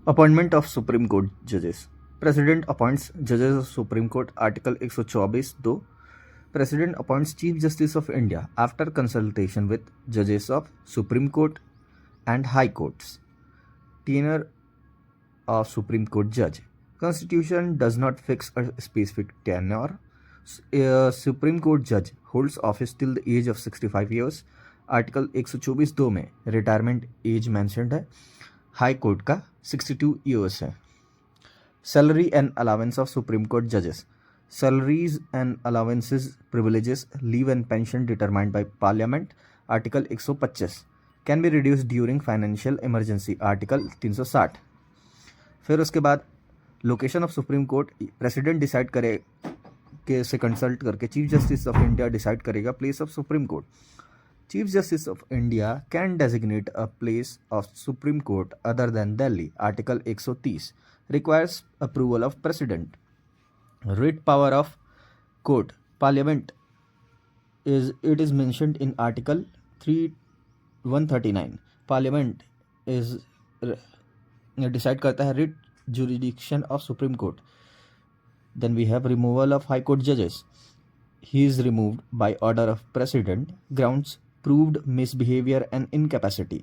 Appointment of Supreme Court judges. President appoints judges of Supreme Court. Article 124(2). President appoints Chief Justice of India after consultation with judges of Supreme Court and High Courts. Tenure of Supreme Court judge. Constitution does not fix a specific tenure. A Supreme Court judge holds office till the age of 65 years. Article 124(2) में retirement age mentioned है. High court का 62 years है. Salary and allowance of supreme court जजेस. Salaries and allowances, privileges, leave and pension determined by parliament. Article 125. Can be reduce during financial emergency. Article 360. फिर उसके बाद location of supreme court president decide करे के से consult करके chief justice of India decide करेगा place of supreme court. Chief Justice of India can designate a place of Supreme Court other than Delhi. Article 130 requires approval of President. Writ power of court. Parliament is mentioned in Article 139. Parliament is decide करता है writ jurisdiction of Supreme Court. Then we have removal of High Court judges. He is removed by order of President. Grounds proved misbehaviour and incapacity.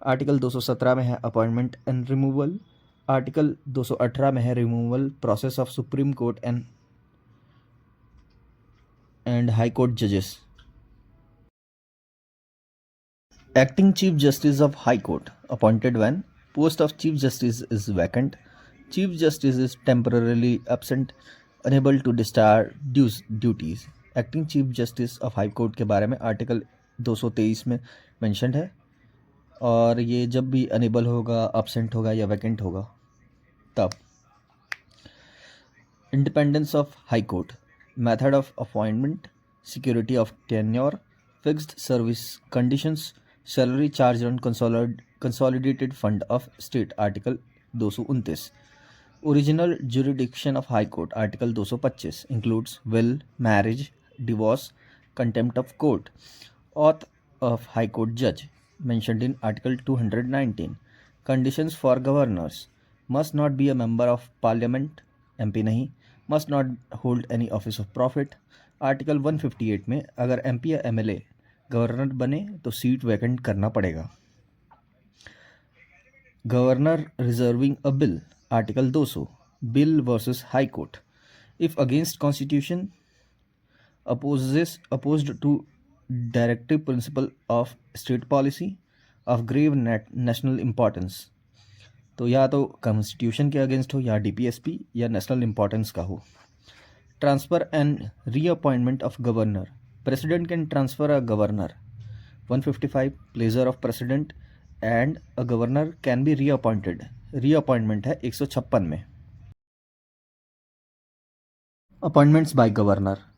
Article 217 में है appointment and removal. Article 218 में है removal process of supreme court and high court जजेस. Acting chief justice of high court appointed when post of chief justice is vacant. Chief justice is temporarily absent, unable to discharge duties. Acting chief justice of high court के बारे में article 223 में mentioned है, और ये जब भी enable होगा, अब्सेंट होगा या वैकेंट होगा तब. Independence of high court. Method of appointment, security of tenure, fixed service conditions, salary charge on consolidated fund of state. Article 229. Original jurisdiction of high court. Article 225 includes will, marriage, divorce, contempt of court. Oath of High Court judge mentioned in Article 219. Conditions for governors: must not be a member of parliament, MP नहीं, must not hold any office of profit. Article 158 में अगर MP या MLA governor बने तो seat vacant करना पड़ेगा. Governor reserving a bill. Article 200. Bill versus high court. If against constitution, opposed to directive principle of state policy of grave national importance. तो या तो कॉन्स्टिट्यूशन के अगेंस्ट हो, या DPSP, या नेशनल इम्पॉर्टेंस का हो. Transfer and reappointment of governor. President can transfer a governor. 155 pleasure of president and a governor can be reappointed. Reappointment है 156 में. Appointments by governor.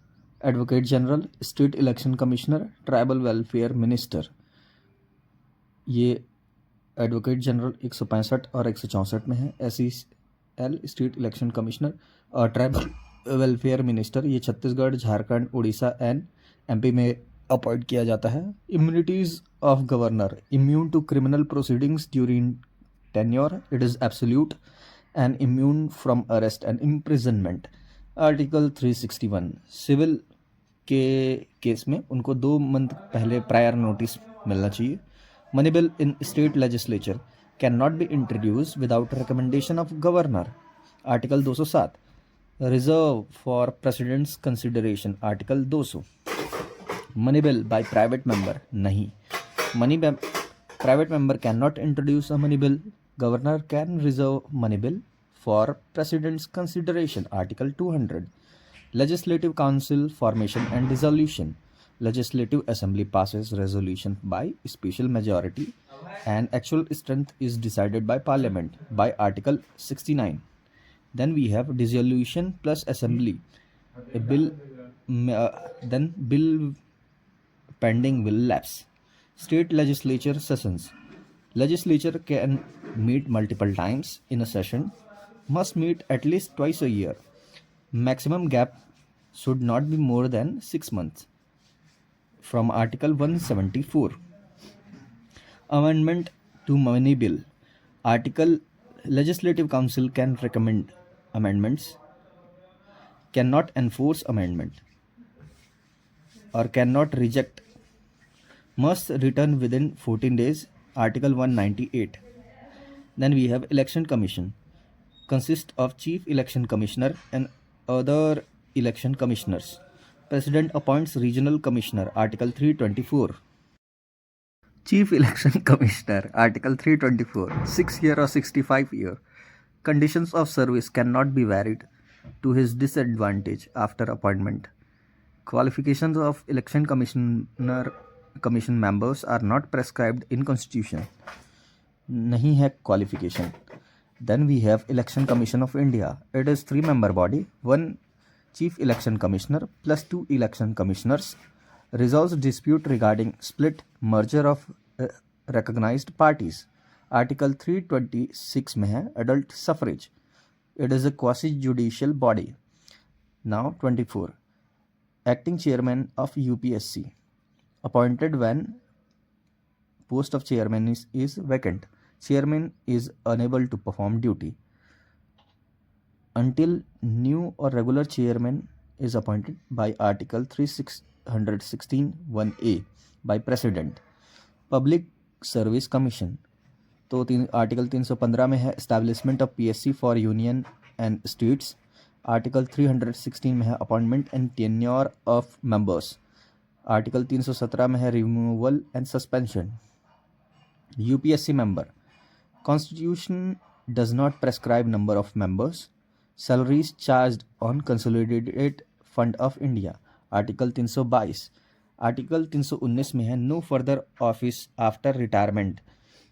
Advocate general, state election commissioner, tribal welfare minister. ये advocate general 165 और 164 में है. SEL state election commissioner, और tribal welfare minister ये Chhattisgarh, Jharkhand, Orissa and MP में appoint किया जाता है. Immunities of governor. Immune to criminal proceedings during tenure. It is absolute and immune from arrest and imprisonment. Article 361. Civil के केस में उनको 2 month पहले प्रायर नोटिस मिलना चाहिए. Money bill in state legislature can not be introduce without recommendation of governor. Article 207. Reserve for president's consideration. Article 200. Money bill by private member नहीं. Private member can not introduce a money bill. Governor can reserve money bill for president's consideration. Article 200. Legislative Council formation and dissolution. Legislative Assembly passes resolution by special majority and actual strength is decided by Parliament by Article 69. Then we have dissolution plus assembly. A bill, then bill pending will lapse. State legislature sessions. Legislature can meet multiple times in a session, must meet at least twice a year. Maximum gap should not be more than 6 months. From Article 174. Amendment to Money Bill. Article Legislative Council can recommend amendments, cannot enforce amendment, or cannot reject, must return within 14 days, Article 198. Then we have Election Commission, consists of Chief Election Commissioner and other election commissioners. President appoints Regional Commissioner, Article 324. Chief Election Commissioner, Article 324, 6-year or 65-year. Conditions of service cannot be varied to his disadvantage after appointment. Qualifications of election commission members are not prescribed in Constitution. नहीं है qualification. Then we have Election Commission of India. It is 3-member body, 1 Chief Election Commissioner plus 2 election commissioners. Resolves dispute regarding split merger of recognized parties. Article 326 में है adult suffrage. It is a quasi-judicial body. Now 24. Acting chairman of UPSC. Appointed when post of chairman is vacant. Chairman is unable to perform duty until new or regular chairman is appointed by Article 316(1)(a) by President. Public Service Commission तो article 315 में है establishment of PSC for union and states. Article 316 में है appointment and tenure of members. Article 317 में है removal and suspension. UPSC member. Constitution does not prescribe number of members. Salaries charged on Consolidated Fund of India. Article 322. Article 319 में है no further office after retirement.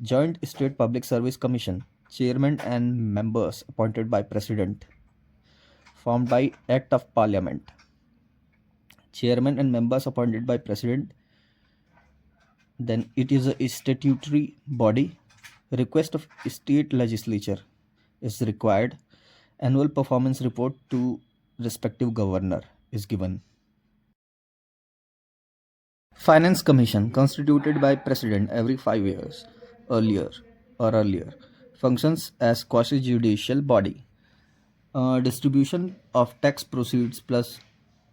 Joint state public service commission. Chairman and members appointed by president. Formed by act of parliament. Chairman and members appointed by President. Then it is a statutory body. Request of state legislature is required. Annual performance report to respective governor is given. Finance Commission constituted by President every 5 years earlier. Functions as quasi-judicial body. Distribution of tax proceeds plus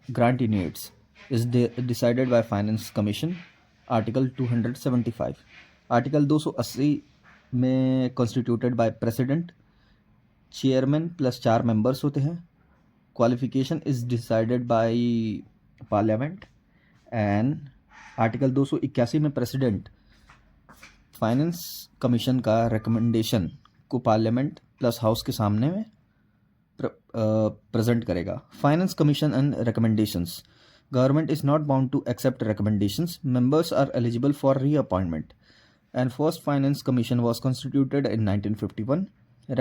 grant units is decided by Finance Commission. Article 275. Article 280 में constituted by president. Chairman plus 4 members होते हैं. Qualification is decided by parliament. And article 281 में president finance commission का recommendation को parliament plus house के सामने में present करेगा. Finance commission and recommendations. Government is not bound to accept recommendations. Members are eligible for reappointment. And first Finance Commission was constituted in 1951.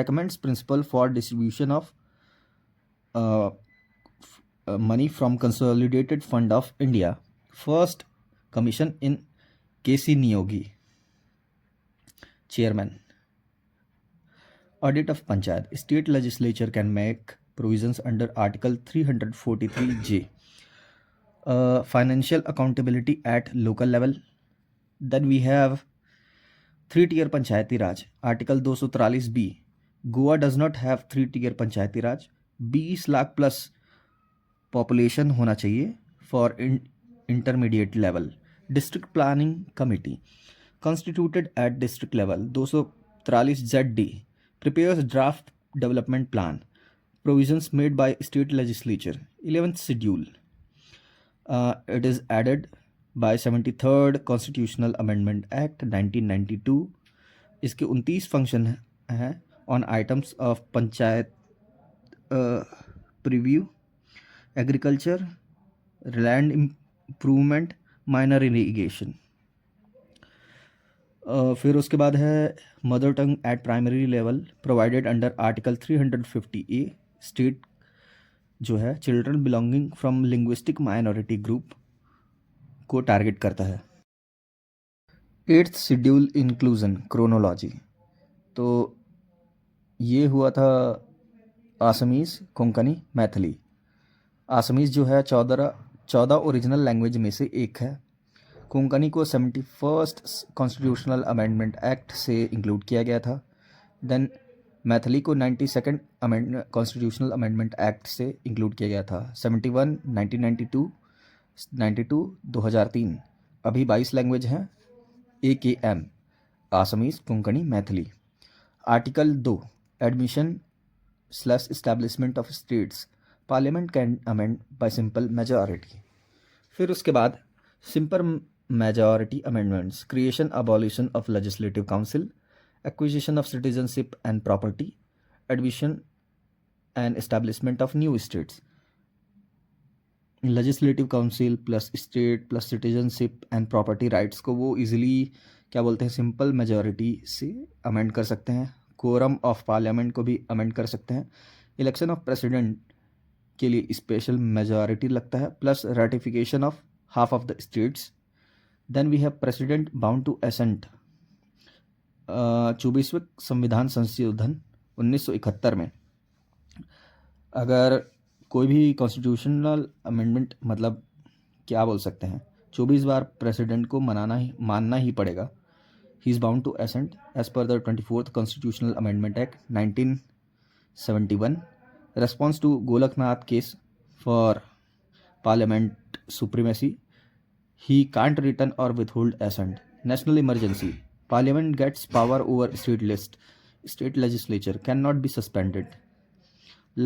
Recommends principle for distribution of money from Consolidated Fund of India. First Commission in K.C. Niyogi. Chairman. Audit of Panchayat. State legislature can make provisions under Article 343J. Financial accountability at local level. Then we have 3-tier Panchayati Raj. Article 243B. Goa does not have 3-tier Panchayati Raj. 20 lakh plus population होना चाहिए for intermediate level. District Planning Committee constituted at district level. 243 ZD prepares draft development plan. Provisions made by state legislature. 11th schedule. It is added by 73rd Constitutional Amendment Act 1992. इसके 29 function हैं on items of panchayat preview, agriculture, land improvement, minor irrigation. फिर उसके बाद है mother tongue eight primary level provided under article 350A. State जो है children belonging from linguistic minority group को target करता है. 8th schedule inclusion chronology. तो ये हुआ था आसामीज़, कोंकणी, मैथिली. आसामीज़ जो है 14 ओरिजिनल लैंग्वेज में से एक है. कोंकणी को 71st कॉन्स्टिट्यूशनल अमेंडमेंट एक्ट से इंक्लूड किया गया था. देन मैथिली को 92nd कॉन्स्टिट्यूशनल अमेंडमेंट एक्ट से इंक्लूड किया गया था। 71 1992 92 2003। अभी 22 लैंग्वेज हैं। AKM Assamese, Konkani, Maithili. Article 2 admission establishment of states parliament can amend by simple majority. फिर उसके बाद simple majority amendments, creation abolition of legislative council, acquisition of citizenship and property, admission and establishment of new states. Legislative council plus state plus citizenship and property rights को वो easily क्या बोलते हैं, simple majority से amend कर सकते हैं। Quorum of parliament को भी अमेंड कर सकते हैं। इलेक्शन ऑफ प्रेसिडेंट के लिए स्पेशल मेजॉरिटी लगता है, plus ratification of half of the states. Then we have president bound to assent 24वें संविधान संशोधन 1971 में। अगर कोई भी कॉन्स्टिट्यूशनल अमेंडमेंट मतलब क्या बोल सकते हैं, 24 बार प्रेसिडेंट को मानना ही पड़ेगा। He is bound to assent as per the 24th constitutional amendment act 1971। Response to Golaknath case for parliament supremacy, he can't return or withhold assent. National emergency, parliament gets power over state list, state legislature cannot be suspended.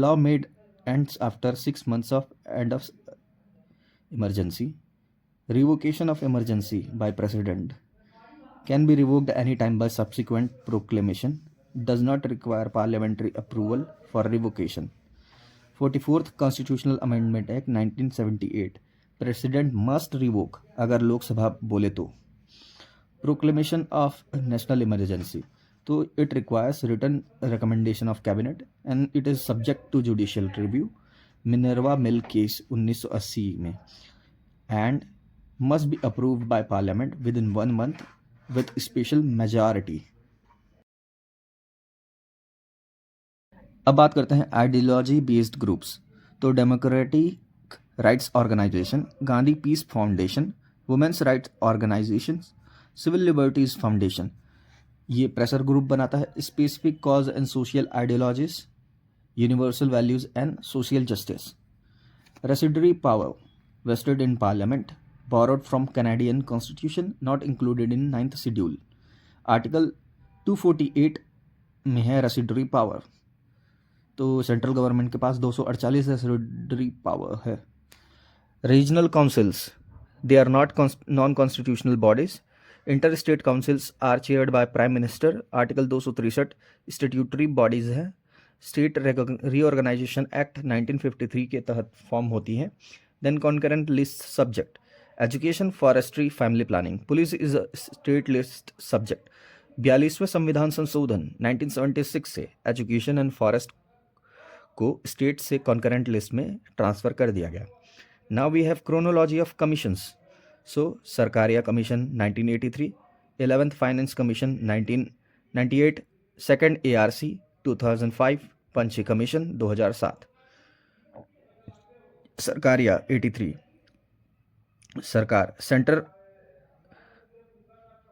Law made ends after 6 months of end of emergency. Revocation of emergency by president can be revoked anytime by subsequent proclamation, does not require parliamentary approval for revocation. 44th Constitutional Amendment Act 1978, president must revoke अगर लोकसभा बोले तो। Proclamation of national emergency, तो it requires written recommendation of cabinet and it is subject to judicial review. Minerva mill case 1980 में, and must be approved by parliament within 1 month with special majority. अब बात करते हैं ideology based groups. तो democratic rights organisation, Gandhi peace foundation, women's rights organisation, civil liberties foundation, ये pressure group बनाता है। Specific cause and social ideologies, universal values and social justice. Residuary power vested in parliament, borrowed from Canadian Constitution, not included in 9th schedule. Article 248 में है residuary power, तो central government के पास 248 residuary power है। Regional councils, they are not non constitutional bodies. Inter state councils are chaired by prime minister. Article 263 statutory bodies हैं। State reorganisation act 1953 के तहत form होती हैं। Then concurrent list subject, education, forestry, family planning. Police is a state list subject. 42वें संविधान संशोधन 1976 से education and forest को स्टेट से कॉन्करेंट लिस्ट में ट्रांसफर कर दिया गया। Now we have chronology of commissions. So Sarkaria commission 1983, 11th finance commission 1998, second ARC 2005, Punchhi commission 2007। Sarkaria 83, सरकार सेंटर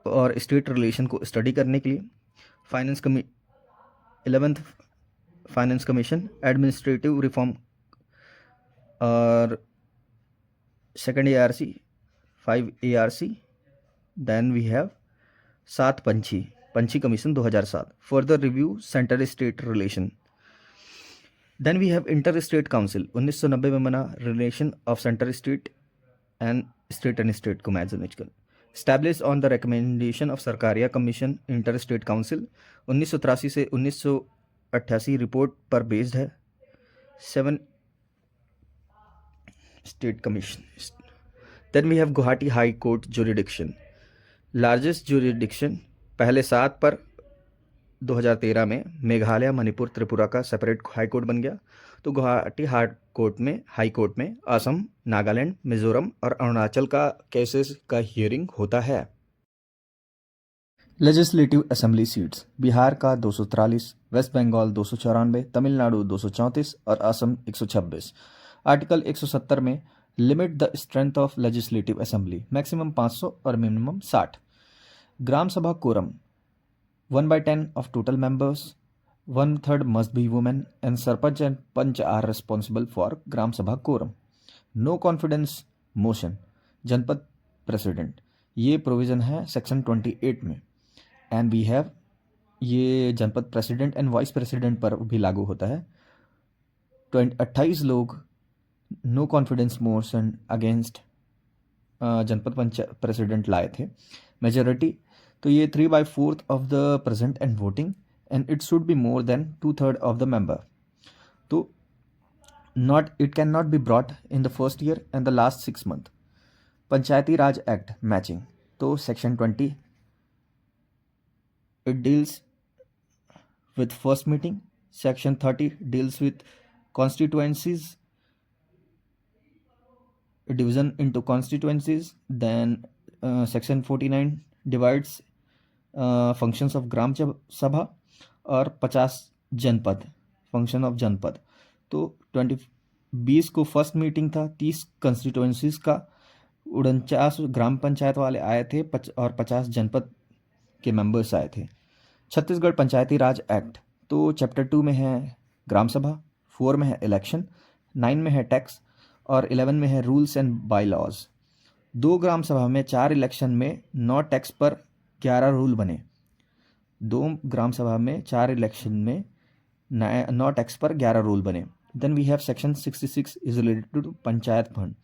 और स्टेट रिलेशन को स्टडी करने के लिए। Finance 11th finance commission administrative reform, और second ARC 5 ARC। Then we have 7 Punchhi commission 2007, further review centre state relation. Then we have inter state council 1990 में बना, relation of centre state and state को manage कर। Establish on the recommendation of Sarkaria commission inter state council 1983 से 1988 report पर based है। 7 state commission. Then we have Guwahati high court jurisdiction, largest jurisdiction, पहले 7 पर 2013 में मेघालय, मणिपुर, त्रिपुरा का सेपरेट हाई कोर्ट बन गया। तो गुवाहाटी हाई कोर्ट में असम, नागालैंड, मिजोरम और अरुणाचल का केसेस का हियरिंग होता है। लेजिस्लेटिव असेंबली सीट्स, बिहार का 243, वेस्ट बंगाल 294, तमिलनाडु 234 और असम 126। आर्टिकल 170 में limit the strength of legislative assembly, maximum 500 और मिनिमम 60। ग्राम सभा quorum 1/10 of total members, 1/3 must be women and Sarpanch and Panch are responsible for Gram Sabha quorum. No confidence motion जनपद president, ये provision है section 28 में. And we have, ये जनपद president and vice president पर भी लागू होता है. 28 लोग no confidence motion against janpad president लाए थे. मेजोरिटी तो ये 3/4 of the present and voting and it should be more than 2/3 of the member. तो not, it can not be brought in the first year and the last 6 month. Panchayati Raj act matching, तो section 20 it deals with first meeting. Section 30 deals with constituencies, division into constituencies. Then section 49 divides functions of ग्राम सभा और 50 जनपद, function of जनपद. तो 20 को first meeting था, 30 constituencies का, 49 ग्राम पंचायत वाले आए थे और 50 जनपद के मेंबर्स आए थे. छत्तीसगढ़ पंचायती राज एक्ट, तो चैप्टर 2 में है ग्राम सभा, 4 में है इलेक्शन, 9 में है टैक्स और 11 में है रूल्स एंड बाई लॉज. 2 ग्राम सभा में 4 इलेक्शन में 9 टैक्स पर 11 रूल बने. 2 ग्राम सभा में 4 इलेक्शन में 9 टैक्स पर 11 रूल बने. Then we have section 66 is related to panchayat fund.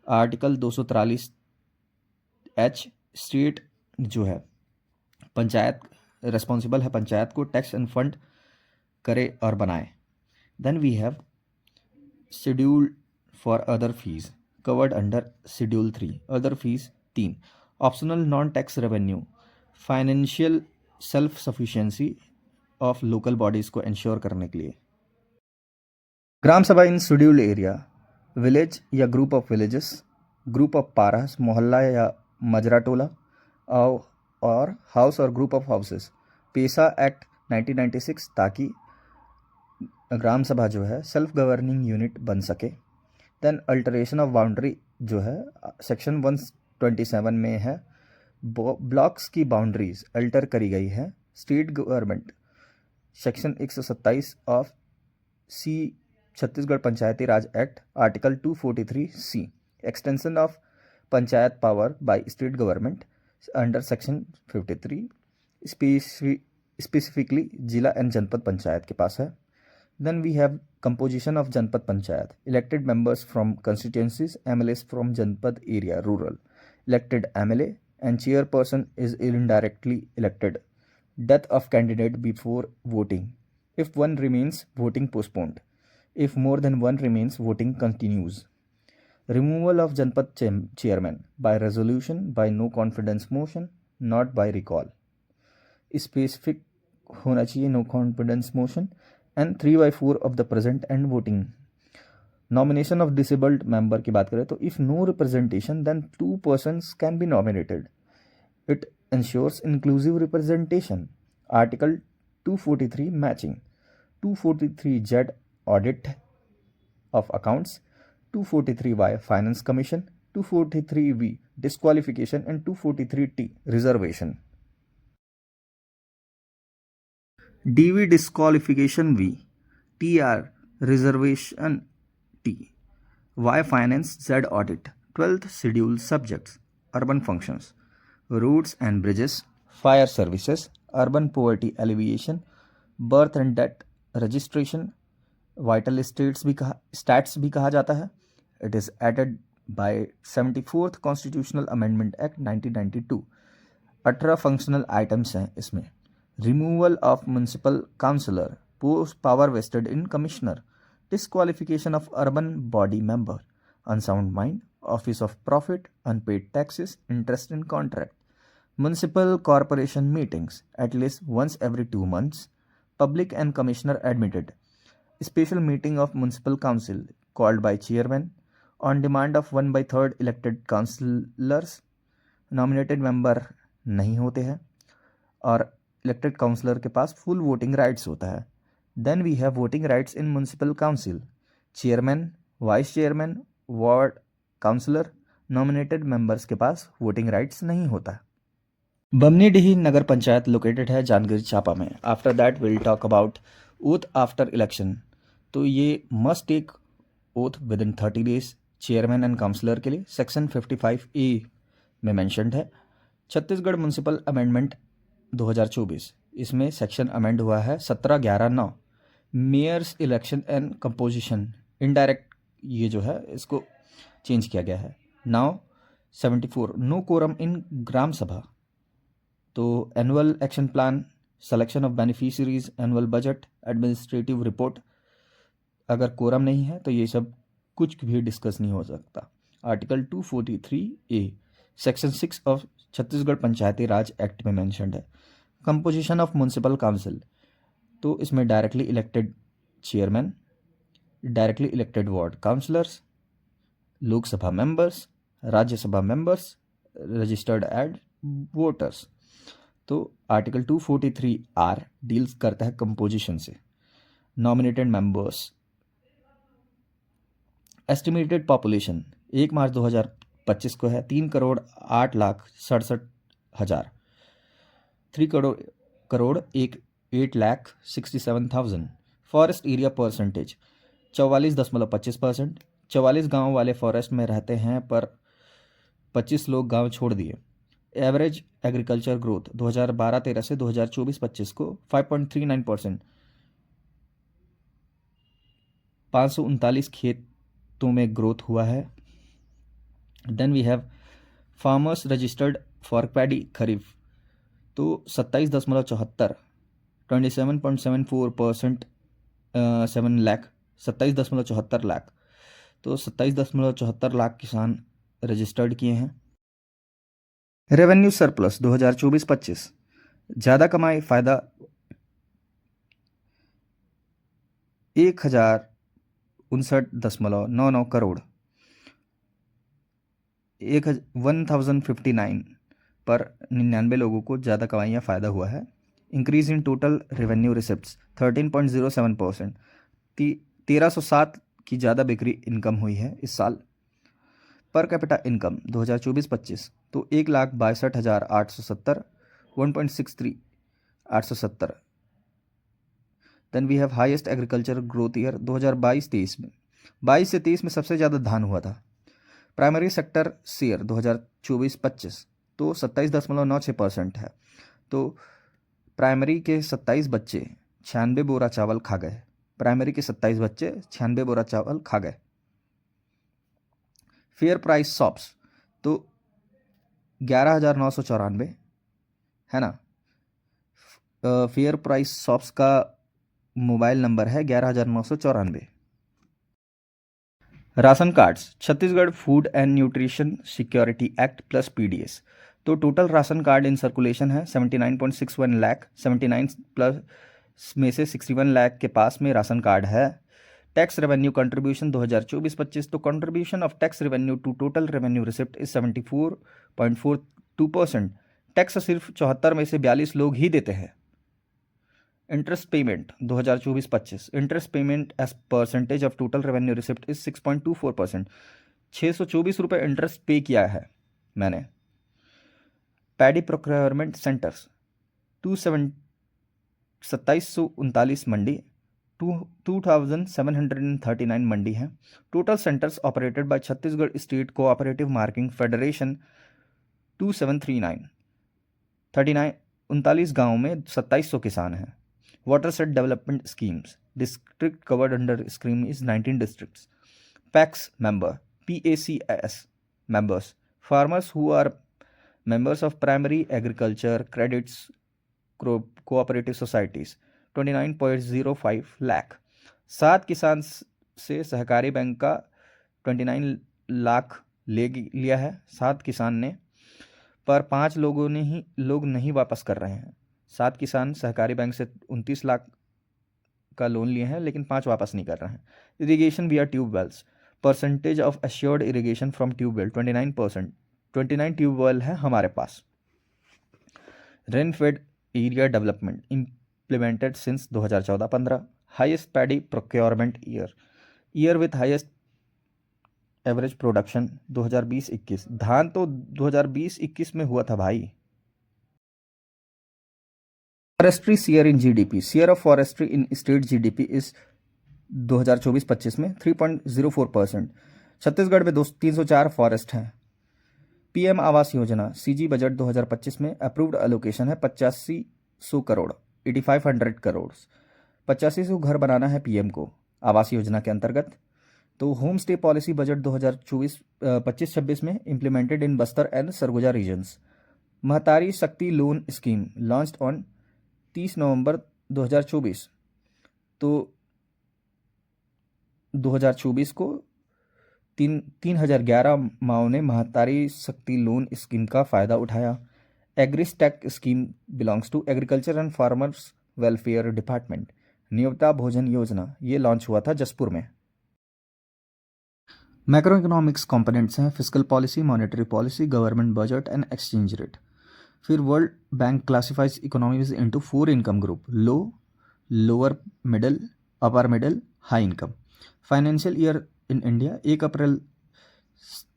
Article 243H state जो है पंचायत रेस्पॉन्सिबल है पंचायत को टैक्स एंड फंड करे और बनाए. Then we have schedule for other fees covered under schedule 3. Other fees 3. Optional non tax revenue, financial self sufficiency of local bodies को ensure करने के लिए. Gram Sabha in scheduled area, village या group of villages, group of paras, mohalla या मजरा टोला और house और group of houses. PESA act 1996 ताकि ग्राम सभा जो है सेल्फ गवर्निंग यूनिट बन सके. देन अल्टरेशन ऑफ बाउंड्री जो है सेक्शन 127 में है, ब्लॉक्स की बाउंड्रीज अल्टर करी गई है. State government section 127 of C Chhattisgarh Panchayati Raj act article 243C, extension of panchayat power by state government under section 53 specifically zila and janpad panchayat के पास है. Then we have composition of janpad panchayat, elected members from constituencies, MLAs from janpad area rural, elected MLA and chairperson is indirectly elected. Death of candidate before voting, if one remains voting postponed, if more than one remains voting continues. Removal of Janpad chairman by resolution by no confidence motion, not by recall. Specific होना चाहिए no confidence motion and 3/4 of the present and voting. Nomination of disabled member की बात करें तो if no representation then 2 persons can be nominated. It ensures inclusive representation. Article 243 matching, 243Z audit of accounts, 243Y finance commission, 243V disqualification and 243T reservation. DV disqualification V, TR reservation T, Y finance Z audit. 12th schedule subjects: urban functions, roads and bridges, fire services, urban poverty alleviation, birth and death registration, vital stats भी कहा जाता है. It is added by 74th constitutional amendment act 1992. 18 functional items हैं इसमें. Removal of municipal councillor, post power vested in commissioner, disqualification of urban body member, unsound mind, office of profit, unpaid taxes, interest in contract, municipal corporation meetings at least once every 2 months, public and commissioner admitted. Special meeting of municipal council called by chairman on demand of 1/3 elected councillors. Nominated member नहीं होते हैं और elected councillor के पास full voting rights होता है. Then we have voting rights in municipal council. Chairman, vice chairman, ward councillor, nominated members के पास voting rights नहीं होता. बमनीडीही नगर पंचायत लोकेटेड है जांजगीर चांपा में। After that will talk about oath after election. तो ये must take oath within 30 days chairman and councillor के लिए section 55A में मैंशनड है। छत्तीसगढ़ म्यूनसिपल अमेंडमेंट 2024, इसमें सेक्शन अमेंड हुआ है 17/11/9। Mayors election and composition indirect, ये जो है इसको चेंज किया गया है। Now 74 no quorum in gram sabha. तो annual action plan, selection of beneficiaries, annual budget, administrative report, अगर कोरम नहीं है तो ये सब कुछ भी डिस्कस नहीं हो सकता। Article 243A section 6 of Chhattisgarh Panchayati Raj act में मैंशनड है। कंपोजिशन ऑफ म्यूनसिपल काउंसिल, तो इसमें directly elected chairman, directly elected ward councillors, Lok Sabha members, Rajya Sabha members, registered add voters. तो आर्टिकल 243R डील्स करता है कंपोजिशन से। Nominated members, estimated population 1 March 2025 को है 3,08,67,000। 3,08,67,000। Forest area percentage 44.25%। 44 गाँव वाले फॉरेस्ट में रहते हैं पर 25 लोग गांव छोड़ दिए। एवरेज एग्रीकल्चर ग्रोथ 2012-13 से 2024-25 को 5.39%। 539 खेतों में ग्रोथ हुआ है। Then we have farmers registered for paddy kharif, तो 27.74, 27.74%, 7 लाख, 27.74 लाख। तो 27.74 लाख किसान रजिस्टर्ड किए हैं। रेवेन्यू सरप्लस 2024-25, ज़्यादा कमाई फ़ायदा 1,059.99 करोड़, 1059 पर 99 लोगों को ज़्यादा कमाई या फ़ायदा हुआ है। Increase in total revenue receipts 13.07%, 1307 की ज़्यादा बिक्री इनकम हुई है इस साल। पर कैपिटा इनकम 2024-25, तो 1,62,870, 1.63 870। Then we have highest agriculture growth year 2022-23 में। 22 से 23 में सबसे ज़्यादा धान हुआ था। प्राइमरी सेक्टर शेयर 2024-25, तो 27.96% है। तो प्राइमरी के 27 बच्चे 96 बोरा चावल खा गए। प्राइमरी के 27 बच्चे 96 बोरा चावल खा गए। फेयर प्राइस शॉप्स, तो 11,994 है ना। फेयर प्राइस शॉप्स का मोबाइल नंबर है 11,994। Ration cards, Chhattisgarh food and nutrition security act plus PDS, तो total ration card in circulation है 79.61 लाख। 79 प्लस में से 61 लाख के पास में राशन कार्ड है। टैक्स रेवेन्यू कंट्रीब्यूशन 2024-25, तो contribution of tax revenue to total revenue receipt is 74.42%। Tax सिर्फ 74 में से 42 लोग ही देते हैं। Interest payment 2024-25, interest payment as percentage of total revenue receipt is 6.24%। 624 रुपये इंटरेस्ट पे किया है मैंने। Paddy procurement centres 2739 mandi, 2739 mandi हैं। Total centres operated by Chhattisgarh state cooperative marketing federation 2739। 39 गाँव में 2700 किसान हैं। Water set development schemes, district covered under scheme is 19 districts. PACS member, PACS members, farmers who are members of primary agriculture credits cooperative societies 29.05 lakh. 7 किसान से सहकारी bank का 29 लाख लिया है 7 किसान ने, पर 5 लोग नहीं वापस कर रहे हैं। 7 किसान सहकारी बैंक से 29 लाख का लोन लिए हैं लेकिन 5 वापस नहीं कर रहे हैं। Irrigation via tubewells, percentage of assured irrigation from tubewell 29%। 29 tubewell है हमारे पास। Rainfed area development implemented since 2014-15। Highest paddy procurement year with highest average production 2020-21। धान तो 2020-21 में हुआ था भाई। Forestry share in GDP, share of forestry in state GDP इस 2024-25 में 3.04%। छत्तीसगढ़ में 304 फॉरेस्ट हैं। PM Awas Yojana CG budget 2025 में अप्रूव्ड एलोकेशन है 8500 करोड़, 8500 करोड़। 8500 घर बनाना है पीएम को आवास योजना के अंतर्गत। तो होम स्टे पॉलिसी बजट 2024-25-26 में implemented in Bastar and Surguja regions. Mahtari Shakti loan scheme launched on 30 November 2024। तो 2024 को 3011 माओ ने महतारी शक्ति लोन स्कीम का फ़ायदा उठाया। AgriStack scheme belongs to agriculture and farmers welfare department. नियोक्ता भोजन योजना ये लॉन्च हुआ था जसपुर में। मैक्रो इकोनॉमिक्स कंपोनेंट्स हैं physical policy, monetary policy, government budget and exchange rate. फिर World Bank classifies economies into 4 income group: low, lower middle, upper middle, high income. Financial year in India 1 April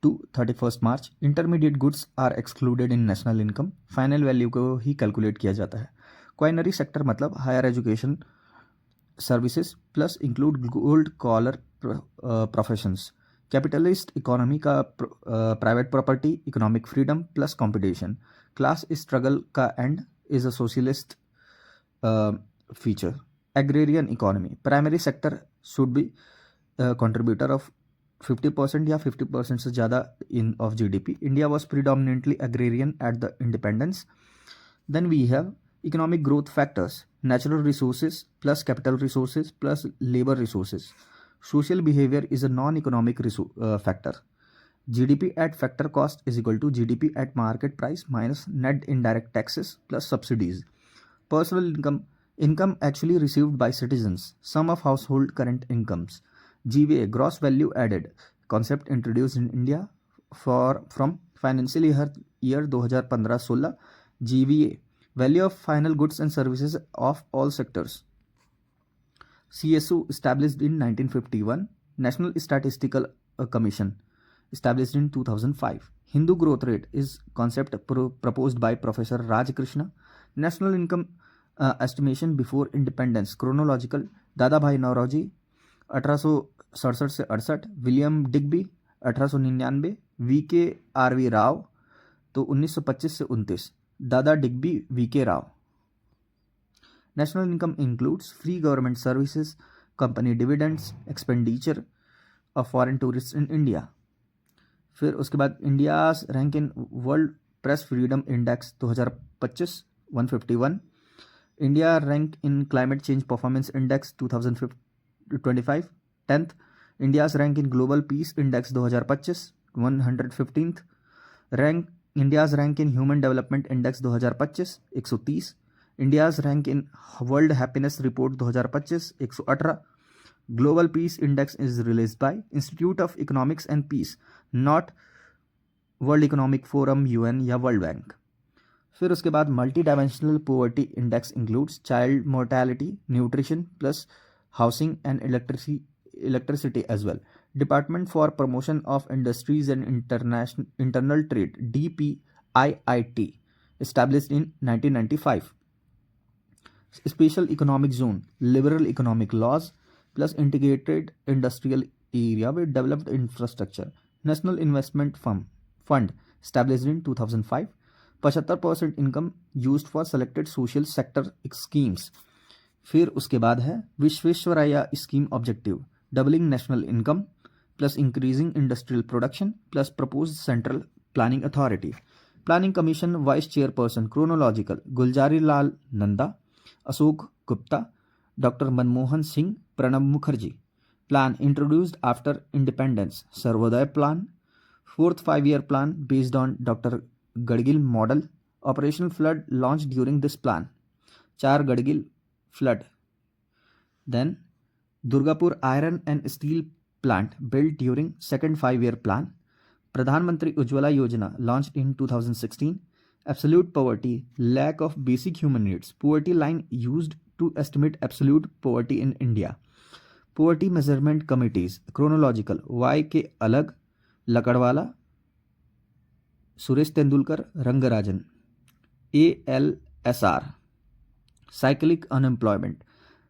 to 31 March. Intermediate goods are excluded in national income, final value को ही calculate किया जाता है। Quinary sector मतलब higher education services plus include gold collar professions. Capitalist economy का private property, economic freedom plus competition. Class struggle का end is a socialist feature. Agrarian economy, primary sector should be contributor of 50% या 50% से ज़्यादा in of GDP. India was predominantly agrarian at the independence. Then we have economic growth factors: natural resources plus capital resources plus labor resources. Social behavior is a non-economic factor. GDP at factor cost is equal to GDP at market price minus net indirect taxes plus subsidies. Personal income actually received by citizens, sum of household current incomes. GVA, gross value added, concept introduced in India from financial year 2015-16. GVA, value of final goods and services of all sectors. CSO, established in 1951. National Statistical Commission, established in 2005. Hindu growth rate is concept proposed by Professor Raj Krishna. National income estimation before independence chronological: Dadabhai Naoroji 1867 से 68, William Digby 1899, VK RV Rao तो 1925 से 29, Dada Digby VK Rao. National income includes free government services, company dividends, expenditure of foreign tourist in India. फिर उसके बाद India's rank in world press freedom index 2025 151। India rank in climate change performance index 2025 10th। India's rank in global peace index 2025 115th rank. India's rank in human development index 2025 130। India's rank in world happiness report 2025 118। Global peace index is released by institute of economics and peace, not world economic forum, UN या world bank. फिर उसके बाद multi dimensional poverty index includes child mortality, nutrition plus housing and electricity as well. Department for promotion of industries and internal trade DPIIT, established in 1995. Special economic zone, liberal economic laws plus integrated industrial area with developed infrastructure. National investment fund, established in 2005. 75% income used for selected social sector schemes. फिर उसके बाद है Visvesvaraya scheme objective: doubling national income plus increasing industrial production plus proposed central planning authority. Planning commission vice chairperson chronological: Gulzari Lal Nanda, Ashok Gupta, doctor Manmohan Singh, Pranab Mukherjee. Plan introduced after independence: Sarvodaya plan, 4th 5-year plan based on doctor Gadgil model. Operational flood launch during this plan: 4 Gadgil flood. Then Durgapur iron and steel plant built during 2nd 5-year plan. प्रधानमंत्री उज्ज्वला योजना launched in 2016. Absolute poverty, lack of basic human needs, poverty line used to estimate absolute poverty in India. Poverty measurement committees chronological: YK अलग, Lakdawala, Suresh Tendulkar, Rangarajan. ALSR cyclic unemployment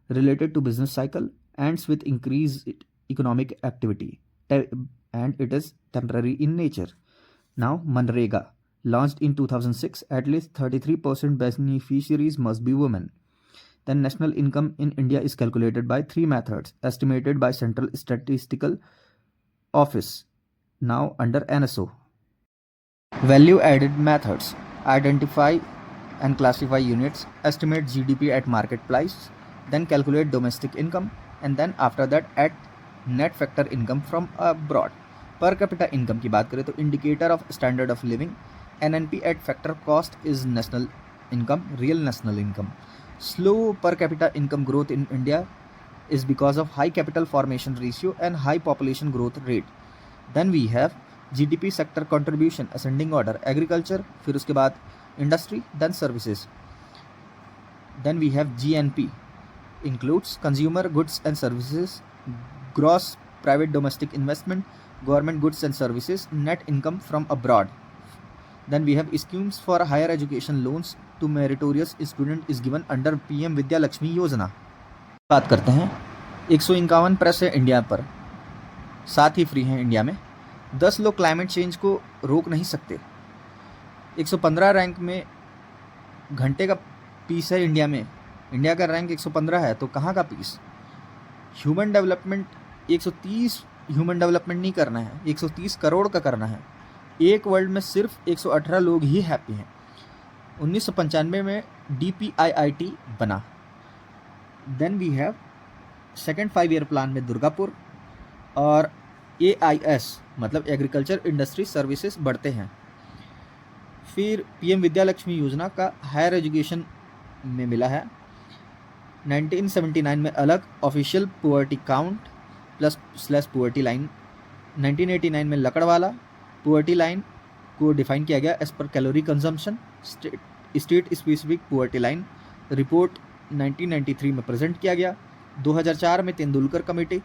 related to business cycle, ends with increased economic activity, and it is temporary in nature. Now, Manrega, launched in 2006, at least 33% beneficiaries must be women. Then national income in India is calculated by three methods estimated by Central Statistical Office, now under NSO. Value added methods identify and classify units, estimate GDP at market price, then calculate domestic income, and then after that add net factor income from abroad. Per capita income की बात करें तो indicator of standard of living, NNP at factor cost is national income, real national income. Slow per capita income growth in India is because of high capital formation ratio and high population growth rate. Then we have GDP sector contribution ascending order, agriculture, फिर उसके बाद industry, then services. Then we have GNP, includes consumer goods and services, gross private domestic investment, government goods and services, net income from abroad. Then we have schemes for higher education loans to meritorious student is given under PM Vidya Lakshmi योजना. बात करते हैं 151 press है India पर, 7 ही free हैं India में. 10 लोग climate change को रोक नहीं सकते. 115 रैंक में घंटे का पीस है इंडिया में. इंडिया का रैंक 115 है तो कहाँ का peace. Human development 130 human development नहीं करना है, 130 करोड़ का करना है. एक वर्ल्ड में सिर्फ 118 लोग ही हैप्पी हैं. 1995 में DPIIT बना. Then we have second 5 year plan में दुर्गापुर और AIS मतलब एग्रीकल्चर इंडस्ट्री सर्विसेज बढ़ते हैं. फिर PM विद्या लक्ष्मी योजना का हायर एजुकेशन में मिला है. 1979 में अलग official poverty count plus slash poverty line. 1989 में लकड़वाला पुअर्टी लाइन को डिफाइन किया गया as per calorie consumption. State specific poverty line report 1993 में प्रेजेंट किया गया. 2004 में Tendulkar committee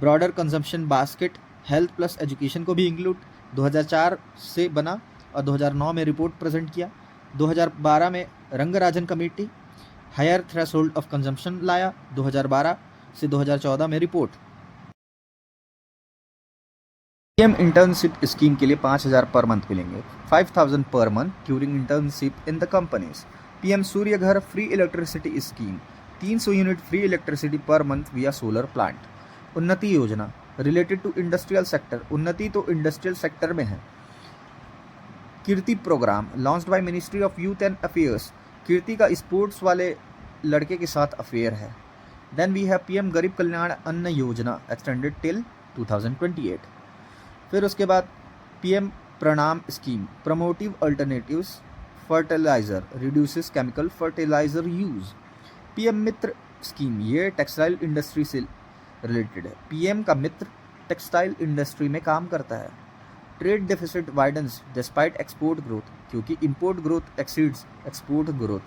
broader consumption basket health plus education को भी इंक्लूड 2004 से बना और 2009 में रिपोर्ट प्रेजेंट किया. 2012 में Rangarajan committee higher threshold of consumption लाया. 2012 से 2014 में रिपोर्ट. PM इंटर्नशिप स्कीम के लिए 5,000 पर मंथ मिलेंगे, 5,000 per month during internship in the companies. PM सूर्य घर free electricity scheme 300 unit free electricity per month विया सोलर प्लांट. उन्नति योजना रिलेटेड टू इंडस्ट्रियल सेक्टर. उन्नति तो इंडस्ट्रियल सेक्टर में है. Kirti programme launched by ministry of youth and affairs. Kirti का sports वाले लड़के के साथ अफेयर है. देन वी हैव PM गरीब कल्याण अन्न योजना एक्सटेंडेड टिल 2028. फिर उसके बाद PM Pranam scheme promotive alternatives fertiliser reduces chemical fertiliser use. PM Mitra scheme ये टेक्सटाइल इंडस्ट्री से रिलेटेड है. PM का मित्र टेक्सटाइल इंडस्ट्री में काम करता है. Trade deficit widens despite export growth क्योंकि import growth exceeds export growth.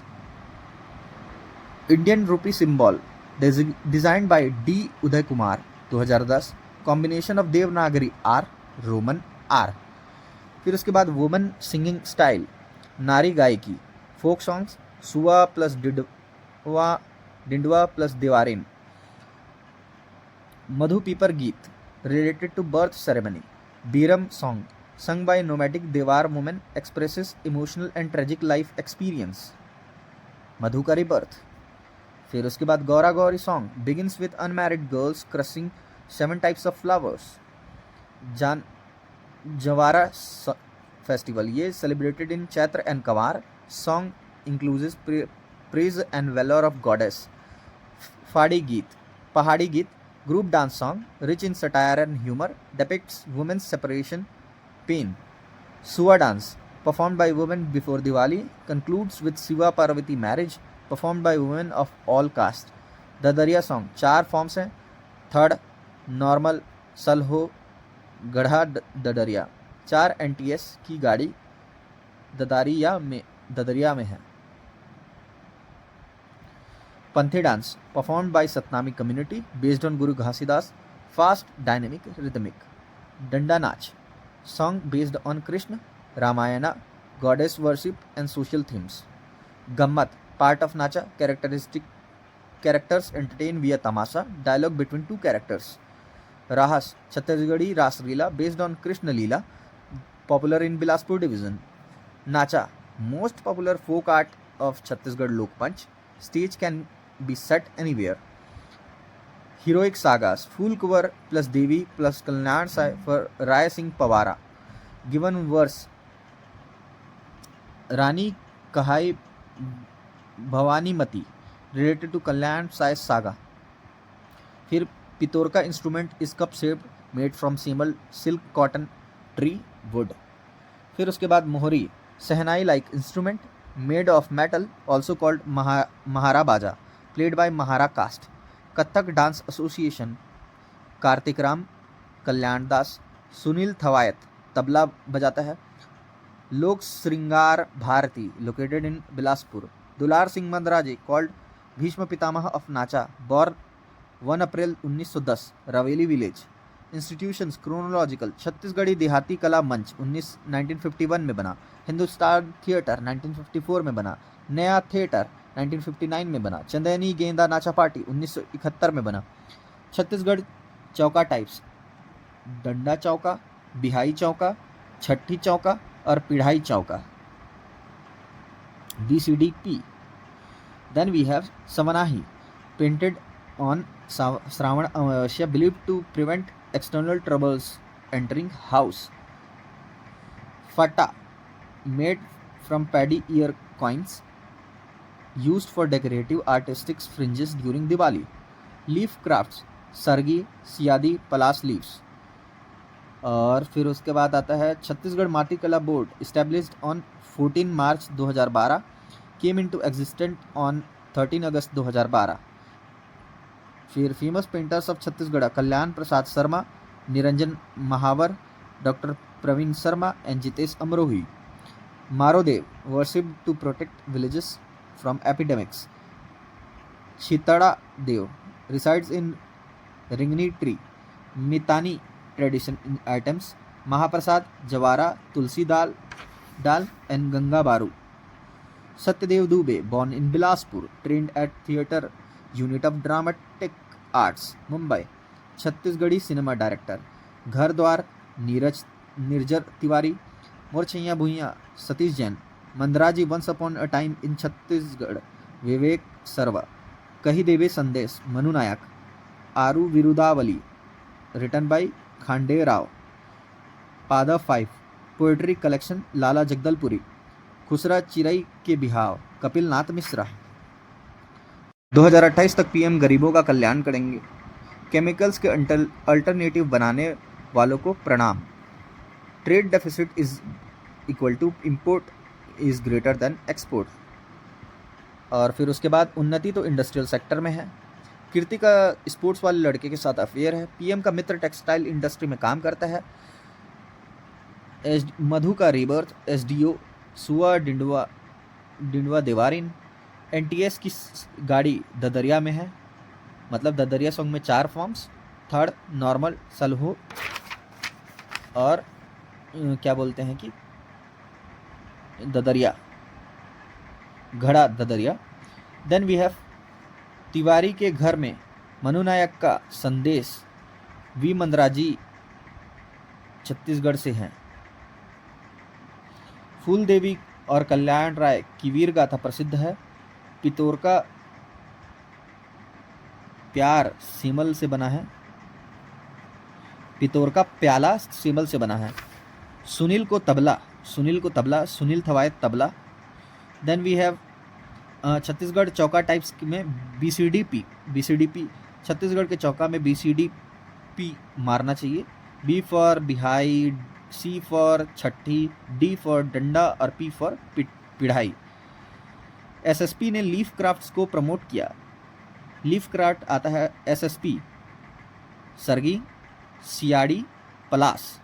Indian rupee symbol designed by D Uday Kumar 2010. Combination of Devanagari R Roman R. फिर उसके बाद वुमन सिंगिंग स्टाइल नारी गायकी folk songs Sua plus Dindwa plus Devarin. Madhu Pipar गीत related to birth ceremony. Biram song sung by nomadic Dewar women expresses emotional and tragic life experience. Madhukari birth. फिर उसके बाद Gaura Gauri song begins with unmarried girls crushing 7 types of flowers. Jawara festival ये celebrated in Chaitra and Kwar. Song includes praise and valour of goddess. फाड़ी गीत पहाड़ी गीत group dance song rich in satire and humour depicts women's separation pain. Suva dance performed by women before Diwali concludes with Shiva Parvati marriage performed by women of all caste. Dadariya song 4 forms हैं. Third normal Salho Gadha Dadariya. 4 NTS की गाड़ी ददरिया में है. Panthi dance performed by Satnami community based on Guru Ghasidas fast dynamic rhythmic. Danda Nach song based on Krishna Ramayana goddess worship and social themes. Gammat part of Nacha characters entertain via tamasha, dialogue between two characters. Rahas Chhattisgarhi Raslila based on Krishna Leela, popular in Bilaspur division. Nacha most popular folk art of Chhattisgarh Lokpanch, stage can be set anywhere. Heroic sagas Phool Kunwar plus Devi plus Kalyan Sai for Rai Singh Pawara. Given verse Rani कहाई Bhavanimati related to Kalyan Sai saga. फिर पितोरका instrument is cup shaped made from semal silk cotton tree wood. फिर उसके बाद Mohri shehnai like instrument made of metal also called Mahara Baja, played by Mahara caste. Kathak dance association Kartik Ram, कल्याण दास, सुनील थवायत तबला बजाता है। Lok Shringar Bharti located in Bilaspur. Dular Singh Mandraji called Bhishma Pitamah of Nacha, born 1 April 1910 Raveli village. Institutions chronological Chhattisgarhi Dehati Kala मंच 1951 में बना। Hindustan theatre 1954 में बना। नया थिएटर 1959 में बना। चंदैनी गेंदा नाचा पार्टी 1971 में बना। छत्तीसगढ़ चौका टाइप्स डंडा चौका, बिहाई चौका, छठी चौका और पिढ़ाई चौका। BCDP। Then we have Samanahi, painted on Shravan Amavasya, believed to prevent external troubles entering house. Fata, made from paddy ear coins, used for decorative artistic fringes during Diwali. Leaf crafts, sargi, siyadi, palash leaves. और फिर उसके बाद आता है Chhattisgarh Mati Kala board, established on 14 March 2012, came into existent on 13 August 2012। फिर famous painters of Chhattisgarh Kalyan Prasad Sharma, Niranjan Mahawar, doctor Praveen Sharma and Jitesh Amrohi. Marodev worship to protect villages from epidemics. Chhitda Dev resides in ringni tree. Mitani tradition items महाप्रसाद, Jawara, tulsi dal and Ganga Baru. Satyadev Dubey born in Bilaspur, trained at theatre unit of dramatic arts Mumbai. Chhattisgarhi cinema director. Ghar Dwar Nirjar Tiwari. Morchhaiya Bhuiyan Satish Jain. Mandraji once upon a time in Chhattisgarh Vivek Sarva. Kahi Deve Sandesh Manu Nayak. Aru Virudavali written by Khande Rao. Pada 5 poetry collection Lala Jagdalpuri. Khusra Chirai Ke बिहाव कपिल नाथ मिश्रा। 2028 तक PM गरीबों का कल्याण करेंगे। Chemicals के alternative बनाने वालों को प्रणाम। Trade deficit is equal to import is greater than export. और फिर उसके बाद उन्नति तो इंडस्ट्रियल सेक्टर में है। कीर्ति का स्पोर्ट्स वाले लड़के के साथ अफेयर है। पीएम का मित्र टेक्सटाइल इंडस्ट्री में काम करता है। मधु का रीबर्थ एसडीओ सुआ डिंडवा देवारिन। एनटीएस की गाड़ी ददरिया में है, मतलब ददरिया सॉन्ग में 4 फॉर्म्स, थर्ड नॉर्मल सलहो और क्या बोलते हैं कि ददरिया घड़ा ददरिया। देन वी हैव तिवारी के घर में मनु नायक का संदेश। वी मंदराजी छत्तीसगढ़ से हैं। फूल देवी और कल्याण राय की वीर गाथा प्रसिद्ध है। पितौर का प्यार सीमल से बना है। पितौर का प्याला सीमल से बना है। सुनील को tabla, Sunil Thawait tabla. Then we have Chhattisgarh chauka types में बीसीडीपी छत्तीसगढ़ के चौका में बीसीडीपी मारना चाहिए। B for बिहाई, C for Chhathi, D for डंडा और पी फॉर पिढ़ाई। एसएसपी ने लीफ क्राफ्ट्स को प्रमोट किया। लीफ क्राफ्ट आता है एसएसपी सरगी, सियाड़ी, पलास।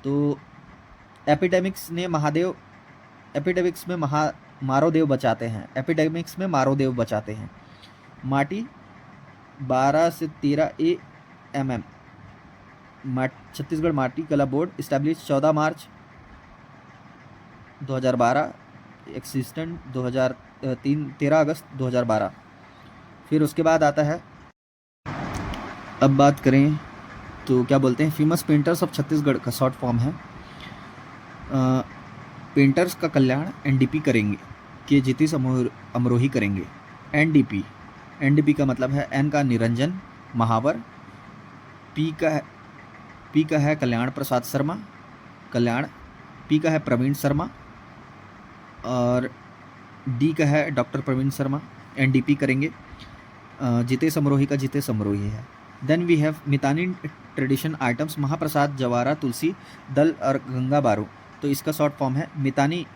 तो एपिडेमिक्स में मारोदेव बचाते हैं। एपिडेमिक्स में मारोदेव बचाते हैं। माटी 12 से 13 AMM। Chhattisgarh Mati Kala board establish 14 March 2012, existent 13 August 2012। फिर उसके बाद आता है, अब बात करें तो क्या बोलते हैं, फेमस पेंटर्स ऑफ छत्तीसगढ़ का शॉर्ट फॉर्म है। पेंटर्स का कल्याण एनडीपी करेंगे, के जितिस अमरोही करेंगे। एनडीपी, एनडीपी का मतलब है, एन का निरंजन महावर, पी का है कल्याण प्रसाद शर्मा, कल्याण, पी का है प्रवीण शर्मा, और डी का है डॉक्टर प्रवीण शर्मा। एनडीपी करेंगे। जितेश अमरोही का जितेश अमरोही है। Then we have Mitani tradition items, महाप्रसाद, जवारा, तुलसी दल और गंगा बारू। तो इसका शॉर्ट फॉर्म है मितानी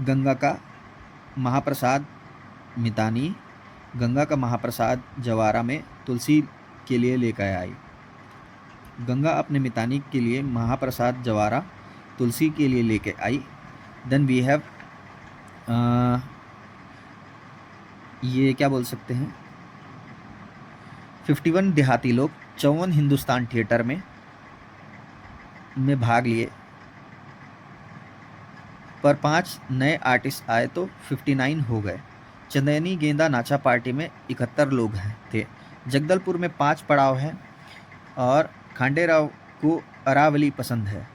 गंगा का महाप्रसाद, मितानी गंगा का महाप्रसाद जवारा में तुलसी के लिए लेकर आई। गंगा अपने मितानी के लिए महाप्रसाद जवारा तुलसी के लिए लेके आई। देन वी हैव ये क्या बोल सकते हैं, 51 देहाती लोग 54 हिंदुस्तान थिएटर में भाग लिए, पर 5 नए आर्टिस्ट आए तो 59 हो गए। चंदेनी गेंदा नाचा पार्टी में 71 लोग थे। जगदलपुर में 5 पड़ाव है और खांडेराव को अरावली पसंद है।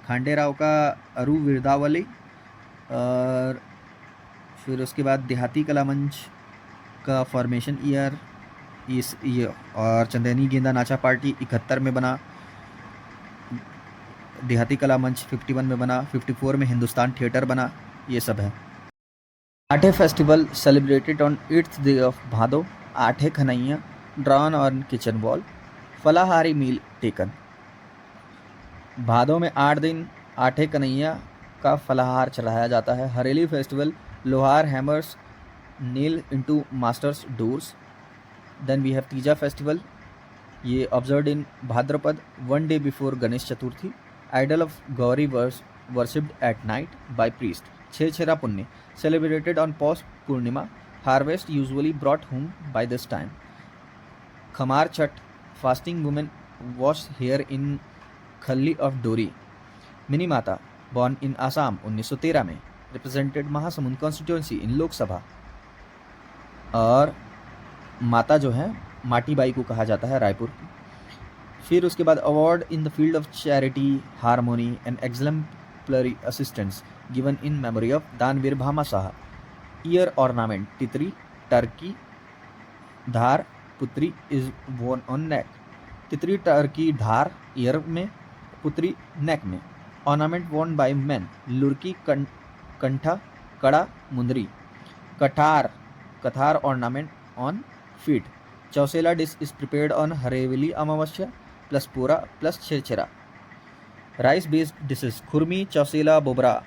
खांडेराव का अरु विरदावली। और फिर उसके बाद देहाती कला मंच का फॉर्मेशन ईयर इस ये, और चंदेनी गेंदा नाचा पार्टी 71 में बना, देहाती कला मंच 51 में बना, 54 में हिंदुस्तान थिएटर बना। ये सब है। Aathe festival celebrated on 8th day of Bhado. Aathe Khanaiya drawn on kitchen wall. Phalahari meal taken. Bhado में 8 दिन आठे कन्हैया का फलाहार चढ़ाया जाता है। Hareli festival, lohar hammers nail into masters doors. Then we have Teeja festival, ये observed in Bhadrapada 1 day before Ganesh Chaturthi. Idol of Gauri worshipped at night by priest. Chhera Punya celebrated on Paush Purnima. Harvest usually brought home by this time. Khamar Chhath, fasting women wash hair in khalli of डोरी। Mini माता born in Assam 1913 में, represented Mahasamund constituency इन लोकसभा। और माता जो है माटी by को कहा जाता है, रायपुर की। फिर उसके बाद award in the field of charity, harmony and exemplary assistance given in memory of Danveer Bhama Shah. Ear ornament, titri, turki, dhar, putri is worn on neck. Titri turki dhar ear में, पुत्री नेक में। ऑर्नामेंट वोन bye main, Lurki Kantha, kada, mundri. Kathar ornament on feet. Chausela dish is prepared on Harevali Amavasya plus pura plus chhera. Rice based dishes, khurmi, chausela, bobra,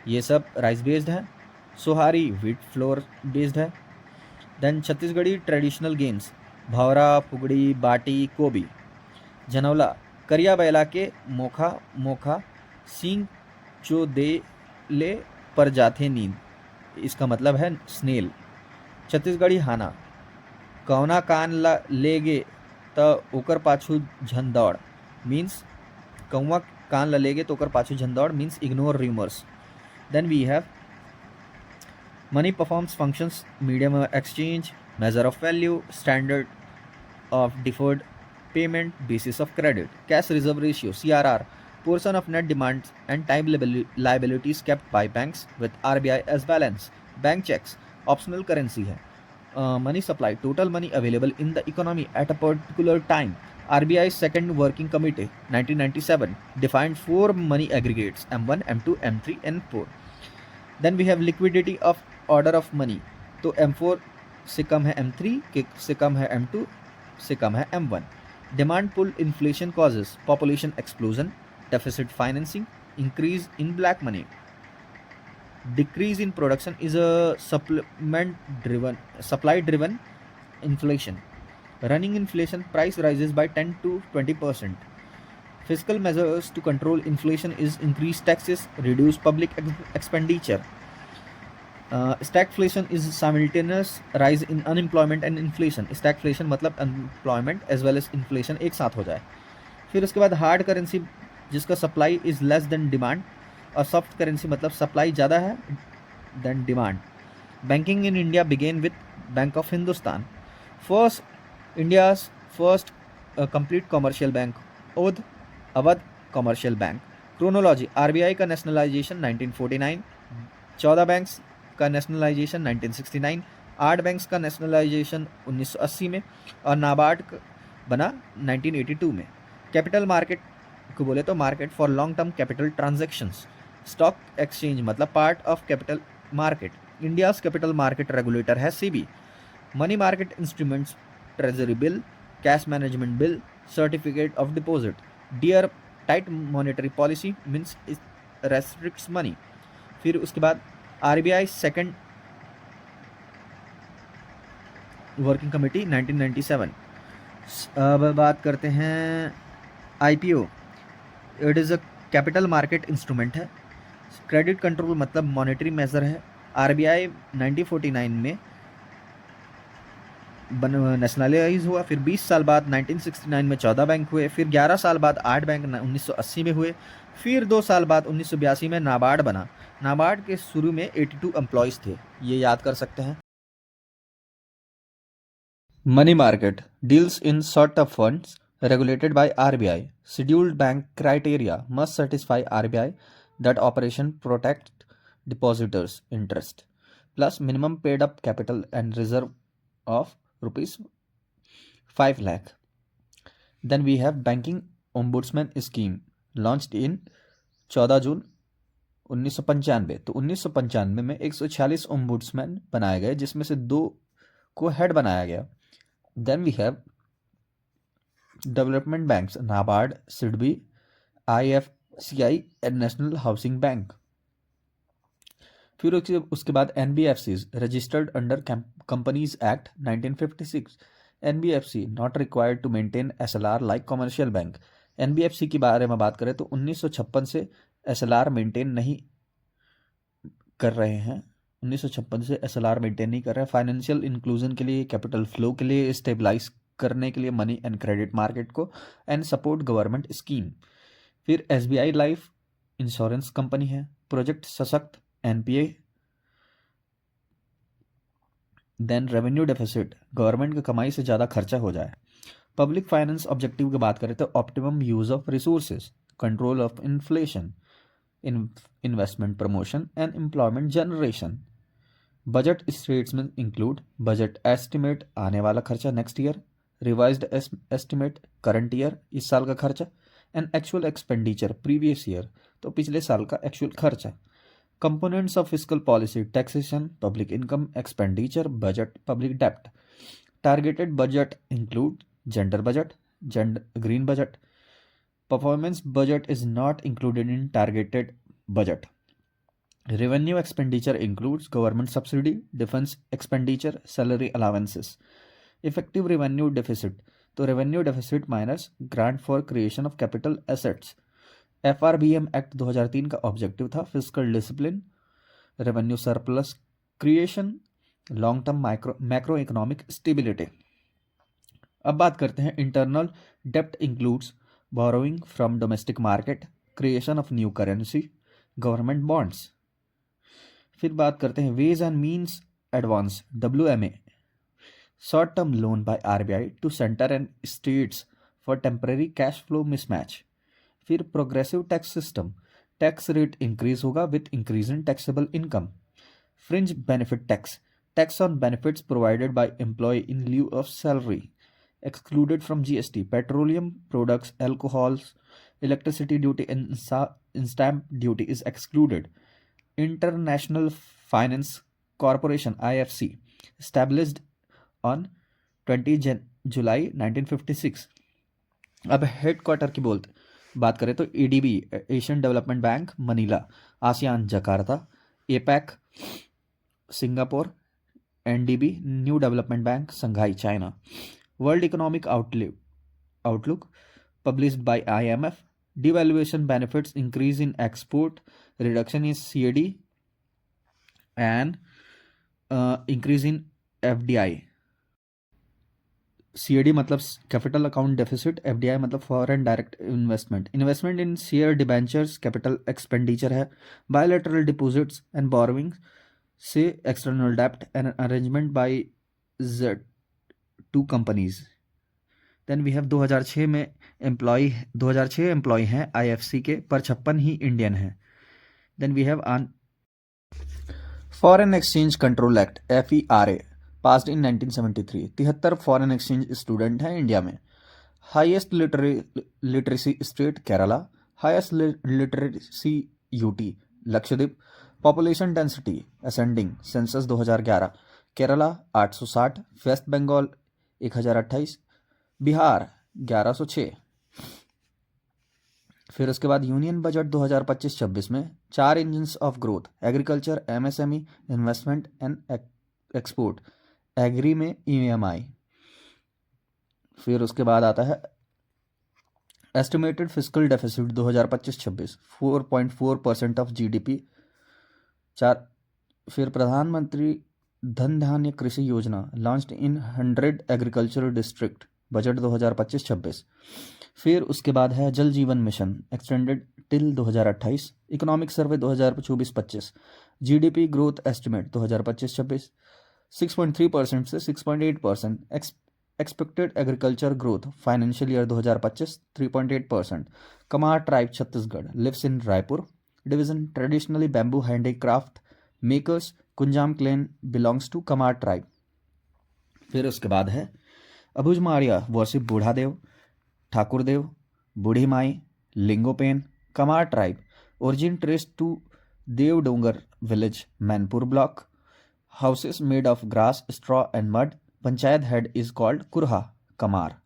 ये सब rice based है। Sohari wheat flour based है। Then Chhattisgarhi traditional games, bhaura, fugdi, बाटी, कोबी। जनौला, करिया बैला के मोखा सींग चो दे ले पर जाथे नींद, इसका मतलब है स्नेल। छत्तीसगढ़ी हाना, कौना कान ला लेगे त ओकर पाछू झन दौड़, मीन्स कौवा कान ला लेगे तो ओकर पाछू झन दौड़, means ignore rumours. Then we have money performs functions, medium exchange, measure of value, standard of deferred payment, basis of credit. Cash reserve ratio, CRR, portion of net demands and time liabilities kept by banks with RBI as balance. Bank checks, optional currency है। Money supply, total money available in the economy at a particular time. RBI's second working committee 1997 defined 4 money aggregates, M1, M2, M3 and 4. Then we have liquidity of order of money, तो M4 से कम है M3, के से कम है M2, से कम है M1. Demand pull inflation causes population explosion, deficit financing, increase in black money. Decrease in production is a supply driven inflation. Running inflation, price rises by 10 to 20%. Fiscal measures to control inflation is increase taxes, reduce public expenditure. Stagflation is simultaneous rise in unemployment and inflation. Stagflation मतलब unemployment as well as inflation एक साथ हो जाए। फिर उसके बाद hard currency, जिसका supply is less than demand, और सॉफ्ट करेंसी मतलब सप्लाई ज़्यादा है than demand. Banking in India began with Bank of Hindustan, first India's first complete commercial bank, Awadh commercial bank. Chronology, RBI का नेशनलाइजेशन 1949, 14 बैंक्स का nationalisation 1969, 8 banks का nationalisation 1980 में और नाबार्ड बना 1982 में। कैपिटल मार्केट को बोले तो market for long term capital transactions. Stock exchange मतलब part of capital market. India's capital market regulator है SEBI. Money market instruments, treasury bill, cash management bill, certificate of deposit. Dear tight monetary policy means restricts money. फिर उसके बाद RBI second working committee 1997। अब बात करते हैं IPO. It is a capital market instrument है। Credit control मतलब monetary major है। आरबीआई 1949 में नेशनलाइज हुआ। फिर 20 साल बाद 1969 में 14 बैंक हुए। फिर 11 साल बाद 8 बैंक 1980 में हुए। फिर 2 साल बाद 1982 में नाबार्ड बना। नाबार्ड के शुरू में 82 एम्प्लॉयज़ थे, ये याद कर सकते हैं। Money market deals in short term funds regulated by RBI. Scheduled bank criteria must satisfy RBI that operation protect depositors' interest, plus minimum paid up capital and reserve of rupees 5 lakh. Then we have banking ombudsman scheme launched in 14 जून 1995। तो 1995 में 146 ombudsman बनाए गए, जिसमें से 2 को head बनाया गया। Then we have development banks, NABARD, SIDBI, IFCI and national housing bank. फिर उसके बाद NBFCs registered under companies act 1956। NBFC not required to maintain SLR like commercial bank. NBFC के बारे में बात करें तो 1956 से एसएलआर मेंटेन नहीं कर रहे हैं। 1956 से एसएलआर मेंटेन नहीं कर रहे हैं। फाइनेंशियल इंक्लूजन के लिए, कैपिटल फ्लो के लिए, स्टेबलाइज करने के लिए मनी एंड क्रेडिट मार्केट को, एंड सपोर्ट गवर्नमेंट स्कीम। फिर एसबीआई लाइफ इंश्योरेंस कंपनी है। Project Sashakt, NPA. Then revenue deficit, government की कमाई से ज़्यादा खर्चा हो जाए। पब्लिक फाइनेंस ऑब्जेक्टिव की बात करें तो optimum use of resources, control of inflation, investment promotion and employment generation. Budget statement include budget estimate, आने वाला खर्चा next year, revised estimate current year, इस साल का खर्चा, and actual expenditure previous year, तो पिछले साल का एक्चुअल खर्चा। Components of fiscal policy, taxation, public income, expenditure, budget, public डेप्ट। Targeted budget include gender budget, green budget. Performance budget is not included in targeted budget. Revenue expenditure includes government subsidy, defense expenditure, salary allowances. Effective revenue deficit, तो revenue deficit minus grant for creation of capital assets. FRBM act 2003 का objective था fiscal discipline, revenue surplus creation, long term macro economic stability. अब बात करते हैं internal डेप्ट includes borrowing from domestic market, creation of new currency, government bonds. फिर बात करते हैं ways and means advance, WMA, short term loan by RBI to centre and states for temporary cash flow mismatch. फिर progressive tax system, tax rate increase होगा with increase in taxable income. Fringe benefit tax, tax on benefits provided by employ in lieu of salary, excluded from GST. Petroleum products, alcohols, electricity duty and stamp duty is excluded. International Finance Corporation IFC established on 20 जुलाई 1956। अब headquarter की बात करें तो ADB Asian development bank Manila, ASEAN Jakarta, APAC Singapore, NDB new development bank Shanghai China. World Economic Outlook published by IMF, devaluation benefits increase in export, reduction in CAD and increase in FDI. CAD मतलब capital account deficit, FDI मतलब foreign direct investment. Investment in share debentures capital expenditure है। Bilateral deposits and borrowings से external डेप्ट and arrangement by Z to companies. Then we have 2006 में employ 2006 employ हैं IFC के, पर 56 ही इंडियन हैं। Then we have on foreign exchange control act FERA passed in 1973। 73 foreign exchange student हैं India में। Highest literacy state Kerala, highest literacy UT Lakshadweep. Population density ascending census 2011 Kerala 860, West Bengal 1028, Bihar 1106। फिर उसके बाद यूनियन बजट 2025-26 में 4 engines of growth agriculture, MSME, investment and export, agri में EMI। फिर उसके बाद आता है estimated fiscal deficit 2025-26 4.4% of GDP। चार फिर Pradhan Mantri Dhan Dhaanya Krishi Yojana launched in 100 agricultural district, budget 2025-26। फिर उसके बाद है Jal Jeevan mission extended till 2028, economic survey 2024-25, GDP growth estimate 2025-26 6.3% से 6.8%, expected agriculture growth financial year 2025 3.8%। Kamar tribe Chhattisgarh lives in Raipur division, traditionally bamboo handicraft makers, Kunjam clan belongs to Kamar tribe. फिर उसके बाद है अबुझ Maria worship Budhadev, Thakurdev, Budhi Mai, Lingopen, Kamar tribe, origin trace to Devdongar village, Mainpur block, houses made of grass, straw and mud, panchayat head is called Kurha, Kamar.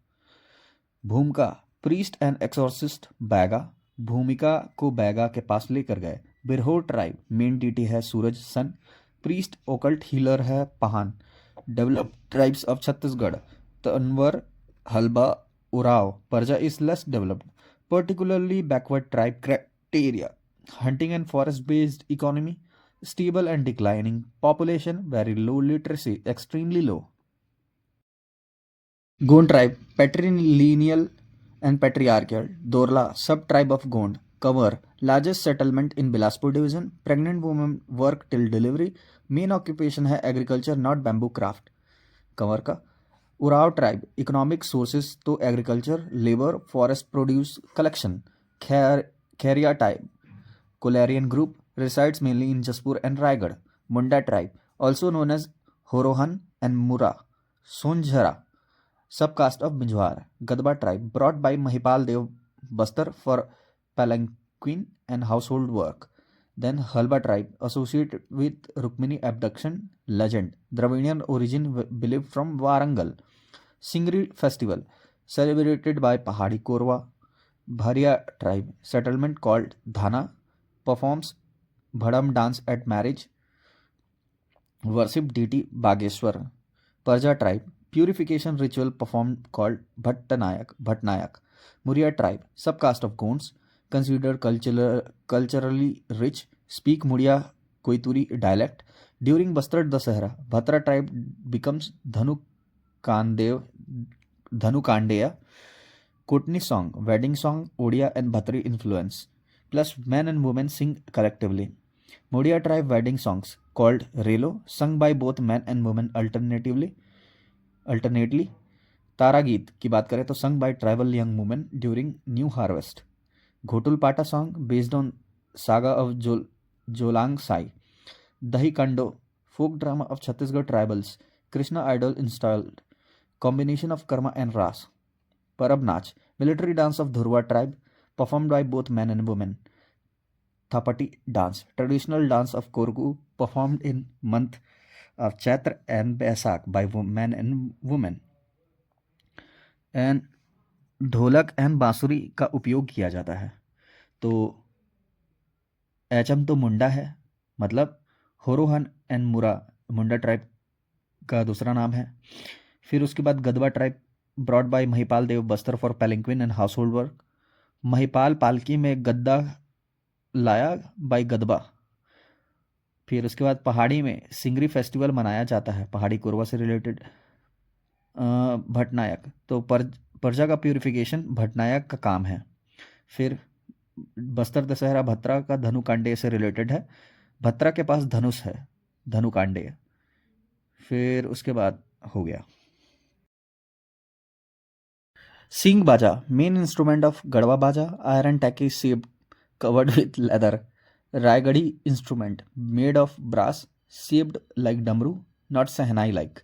Bhumika priest and एक्सोर्सिस्ट Baiga, भूमिका को बैगा के पास लेकर गए। Birhor tribe main deity है Suraj sun, priest occult healer है Pahan. Developed tribes of Chhattisgarh Tanwar, Halba, Uraon, Parja is less developed, particularly backward tribe criteria, hunting and forest based economy, stable and declining population, very low literacy, extremely low. Gond tribe patrilineal and patriarchal, Dorla sub tribe of Gond, cover largest settlement in Bilaspur division, pregnant women work till delivery, main occupation है agriculture not bamboo craft। Kanwar का Uraon tribe economic sources तो agriculture, labour, forest produce collection. Khairia tribe Kolarian group resides mainly in Jaspur and Raigad। Munda tribe also known as Horohan and Mura, Sonjhara subcaste of Binjwar। Gadba tribe brought by Mahipal Dev Bastar for palanquin and household work। Then Halba tribe associated with Rukmini abduction legend, Dravidian origin believed from Warangal। Singri festival celebrated by Pahadi Korwa। Bharia tribe settlement called Dhana performs Bhadam dance at marriage, worship deity Bageshwar। Parja tribe purification ritual performed called Bhatnayak। Muria tribe subcaste of Gonds, considered culturally rich, speak Muria Koituri dialect। During Bastar Dasahara, Bhatra tribe becomes Dhanukandeya। Kotni song, wedding song, Odia and Bhatri influence, plus men and women sing collectively। Modia tribe wedding songs called Relo, sung by both men and women alternately। तारा गीत की बात करें तो sung by tribal young women during new harvest। Ghotul पाटा song based on saga of Jolang Sai। दही कंडो folk drama of Chhattisgarh tribals, Krishna idol installed, combination of karma and ras। Parab Nach military dance of Dhurwa tribe, performed by both men and women। Thapati dance traditional dance of Korgu, performed in month of Chaitra and Baisakh by men and women। And ढोलक and बांसुरी का उपयोग किया जाता है। तो एचम तो मुंडा है, मतलब होरोहन एंड मुरा मुंडा ट्राइब का दूसरा नाम है। फिर उसके बाद Gadwa tribe brought by Mahipal Dev Bastar for palanquin and household work. Mahipal पालकी में गद्दा लाया बाय गदबा। फिर उसके बाद पहाड़ी में सिंगरी फेस्टिवल मनाया जाता है, पहाड़ी कोरवा से रिलेटेड। भटनायक तो प्रजा का प्यूरिफिकेशन भटनायक का काम है। फिर बस्तर दशहरा भत्रा का धनु कांडे से रिलेटेड है, भत्रा के पास धनुष है धनुकांडेय। फिर उसके बाद हो गया सिंग बाजा, main instrument of Gadhwa Baja, iron tacky shape covered with leather. Raigadi instrument made of brass, shaped like damru, not sahanai like.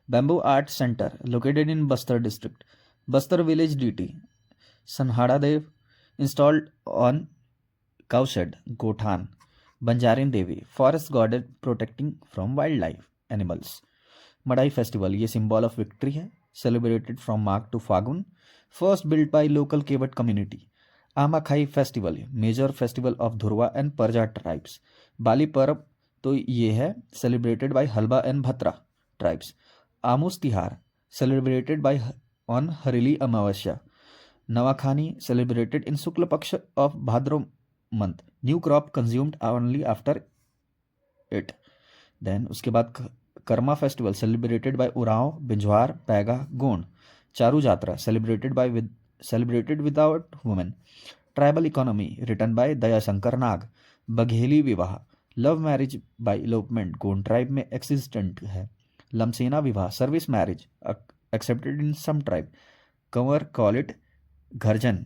Bamboo art center located in Bastar district. Bastar village deity Sanhada Dev installed on cowshed Gothan. Banjarin Devi forest goddess protecting from wildlife animals. Madai festival ये symbol of victory है, celebrated from Magh to Fagun. First built by local Kevat community. Amakhai festival major festival of Dhurwa and Parja tribes. Bali Parv तो ये है celebrated by Halba and Bhatra tribes. Amus Tihar celebrated by on Hareli Amavasya. Nawakhani celebrated in Shukla Paksha of Bhadro month. New crop consumed only after it. Then उसके बाद Karma festival celebrated by Uraon, Binjhwar, Paiga, Gond. Charu Jatra celebrated without women. Tribal economy written by Dayashankar Nag. Bagheli vivah love marriage by elopement Gond tribe में existent है. Lamsena vivah service marriage accepted in some tribe. Kanwar call it Gharjan.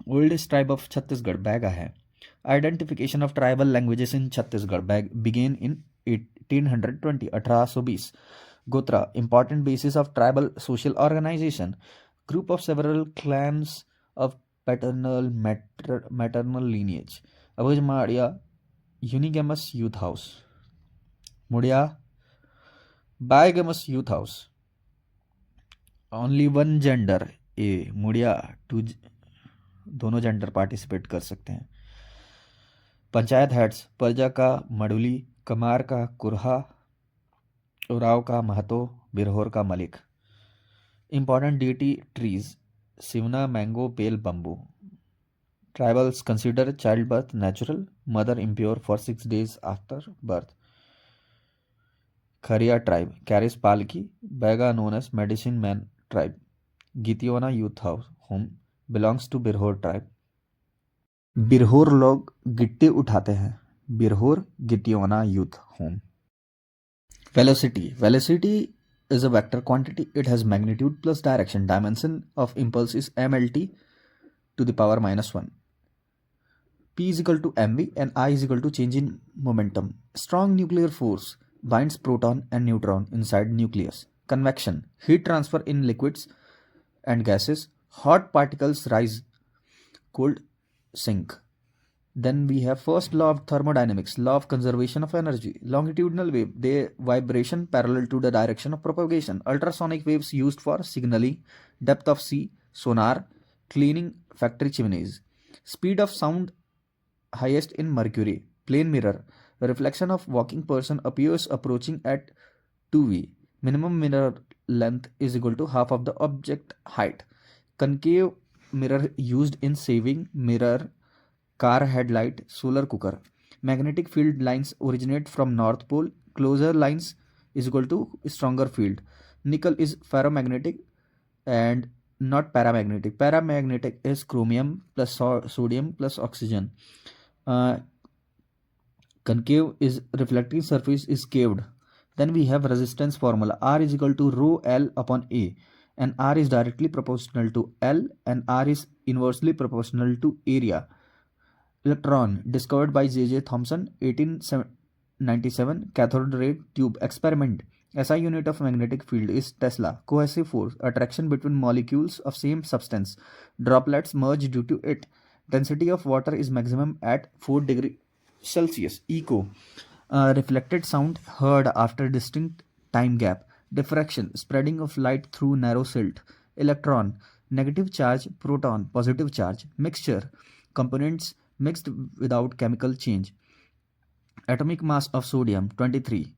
Oldest tribe of Chhattisgarh Baiga है. Identification of tribal languages in Chhattisgarh began in 1820 1820. Gotra important basis of tribal social organization. Group of several clans of paternal maternal lineage. Abhaj Madia Unigamous Youth House. Mudia Bigamous Youth House. Only one gender A. Mudia two दोनों gender participate कर सकते हैं. Panchayat heads परजा का मडुली, कमार का कुरहा, उराव का महतो, बिरहोर का Malik. Important deity trees Sivna, mango, pale, bamboo. Tribals consider childbirth natural, mother impure for 6 days after birth. Khariya tribe carries palki, Bega known as medicine man tribe. Gitiona youth house home belongs to Birhor tribe. Birhor लोग गिट्टी उठाते हैं. बिरहोर गिटियोना youth home. Velocity is a vector quantity. It has magnitude plus direction. Dimension of impulse is mlt to the power minus 1. P is equal to mv and I is equal to change in momentum. Strong nuclear force binds proton and neutron inside nucleus. Convection heat transfer in liquids and gases. Hot particles rise, cold sink. Then we have first law of thermodynamics, law of conservation of energy. Longitudinal wave, they vibration parallel to the direction of propagation. Ultrasonic waves used for signaling, depth of sea, sonar, cleaning factory chimneys. Speed of sound highest in mercury. Plane mirror, reflection of walking person appears approaching at 2v. Minimum mirror length is equal to half of the object height. Concave mirror used in saving mirror, car headlight, solar cooker. Magnetic field lines originate from north pole. Closer lines is equal to stronger field. Nickel is ferromagnetic and not paramagnetic. Paramagnetic is chromium plus sodium plus oxygen. Concave is reflecting surface is caved. Then we have resistance formula. R is equal to rho L upon A, and R is directly proportional to L and R is inversely proportional to area. Electron discovered by J.J. Thomson 1897. Cathode ray tube experiment. SI unit of magnetic field is Tesla. Cohesive force attraction between molecules of same substance. Droplets merge due to it. Density of water is maximum at 4 degrees Celsius. Echo reflected sound heard after distinct time gap. Diffraction spreading of light through narrow slit. Electron negative charge, proton positive charge. Mixture components mixed without chemical change. Atomic mass of sodium 23.